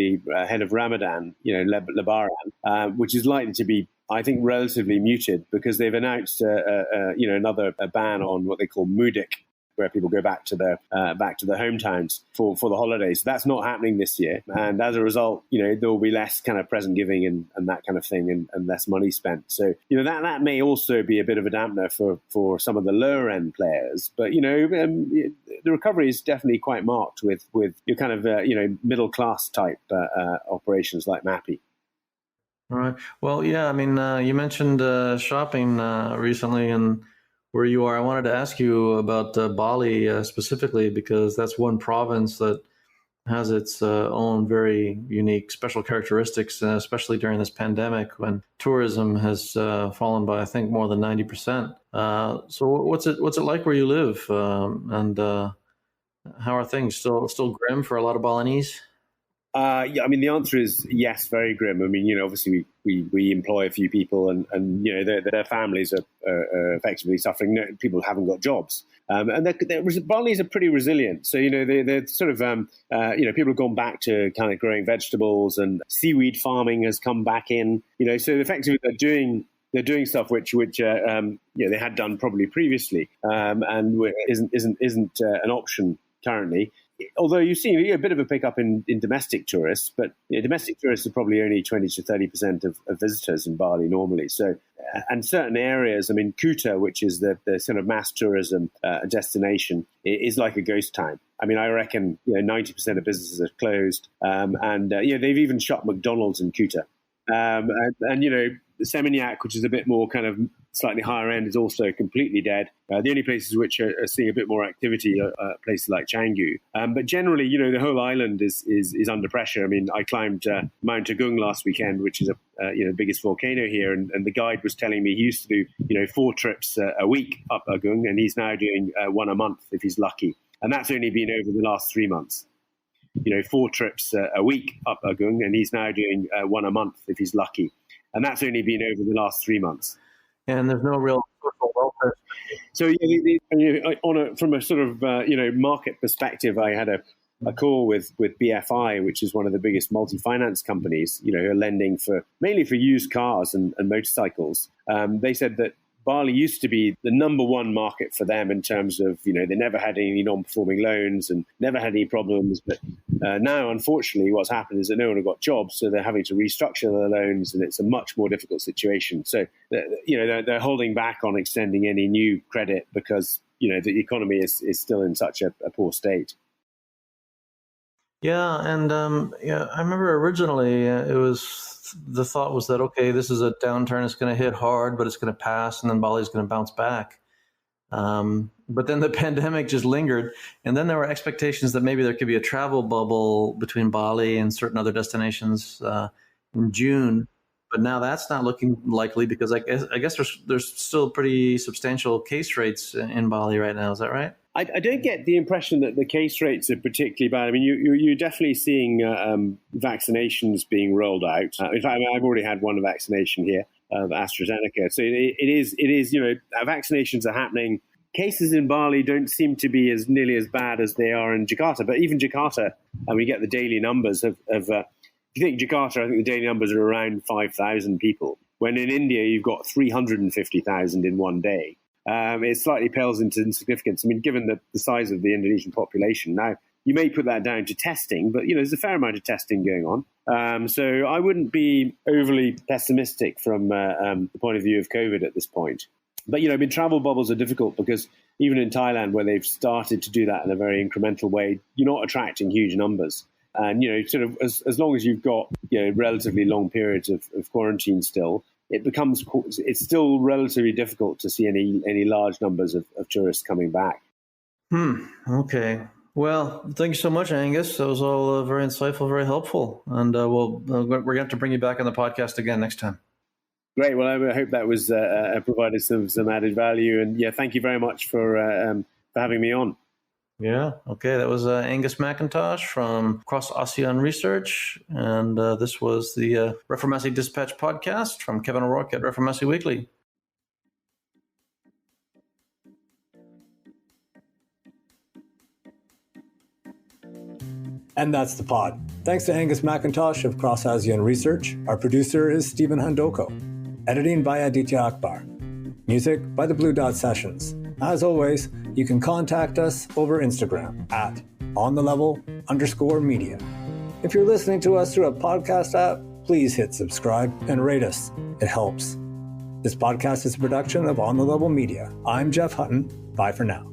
Ramadan, Lebaran, which is likely to be, I think, relatively muted because they've announced another ban on what they call mudik, where people go back to their hometowns for the holidays. So that's not happening this year, and as a result, there will be less kind of present giving and that kind of thing, and less money spent. So that may also be a bit of a dampener for some of the lower end players. But the recovery is definitely quite marked with your kind of middle class type operations like Mappy. All right. Well, yeah. I mean, you mentioned shopping recently and where you are. I wanted to ask you about Bali specifically, because that's one province that has its own very unique special characteristics, especially during this pandemic when tourism has fallen by, I think, more than 90%. So what's it like where you live? And how are things? Still grim for a lot of Balinese? Yeah, I mean, the answer is yes, very grim. I mean, obviously we employ a few people, and their families are effectively suffering. People haven't got jobs, and Balinese are pretty resilient. So they're sort of people have gone back to kind of growing vegetables, and seaweed farming has come back in. So effectively they're doing stuff which they had done probably previously, and isn't an option currently. Although you see a bit of a pickup in domestic tourists, but domestic tourists are probably only 20 to 30% of visitors in Bali normally. So, and certain areas, I mean, Kuta, which is the sort of mass tourism destination, is like a ghost town. I mean, I reckon 90% of businesses are closed, and they've even shut McDonald's in Kuta. Seminyak, which is a bit more kind of slightly higher end, is also completely dead. The only places which are seeing a bit more activity are places like Canggu. But generally, the whole island is under pressure. I mean, I climbed Mount Agung last weekend, which is the biggest volcano here, and the guide was telling me he used to do 4 trips a week up Agung, and he's now doing 1 a month if he's lucky, and that's only been over the last 3 months. 4 trips a week up Agung, and he's now doing 1 a month if he's lucky. And that's only been over the last 3 months. And there's no real social welfare. So from a sort of market perspective, I had a call with BFI, which is one of the biggest multi-finance companies, who are lending mainly for used cars and motorcycles. They said that Bali used to be the number one market for them in terms of, they never had any non-performing loans and never had any problems. But now, unfortunately, what's happened is that no one has got jobs, so they're having to restructure their loans, and it's a much more difficult situation. So, they're holding back on extending any new credit because, the economy is still in such a poor state. Yeah, and I remember originally the thought was that, okay, this is a downturn, it's going to hit hard, but it's going to pass, and then Bali's going to bounce back. But then the pandemic just lingered, and then there were expectations that maybe there could be a travel bubble between Bali and certain other destinations in June. But now that's not looking likely because I guess there's still pretty substantial case rates in Bali right now. Is that right? I don't get the impression that the case rates are particularly bad. I mean, you're definitely seeing vaccinations being rolled out. In fact, I've already had one vaccination here, AstraZeneca. So it is, vaccinations are happening. Cases in Bali don't seem to be nearly as bad as they are in Jakarta. But even Jakarta, and we get the daily numbers of if you think Jakarta, I think the daily numbers are around 5,000 people. When in India, you've got 350,000 in one day. It slightly pales into insignificance. I mean, given the size of the Indonesian population. Now, you may put that down to testing, but, there's a fair amount of testing going on. So I wouldn't be overly pessimistic from the point of view of COVID at this point. But, travel bubbles are difficult because even in Thailand, where they've started to do that in a very incremental way, you're not attracting huge numbers. And, sort of as long as you've got, relatively long periods of quarantine still, it's still relatively difficult to see any large numbers of tourists coming back. Okay. Well, thank you so much, Angus. That was all very insightful, very helpful. And we're going to have to bring you back on the podcast again next time. Great. Well, I hope that was provided some added value. And thank you very much for having me on. Yeah. Okay. That was Angus Mackintosh from Cross Asean Research. And this was the Reformasi Dispatch podcast from Kevin O'Rourke at Reformasi Weekly. And that's the pod. Thanks to Angus Mackintosh of Cross Asean Research. Our producer is Stephen Handoko. Editing by Aditya Akbar. Music by the Blue Dot Sessions. As always, you can contact us over Instagram at onthelevel_media. If you're listening to us through a podcast app, please hit subscribe and rate us. It helps. This podcast is a production of On the Level Media. I'm Jeff Hutton. Bye for now.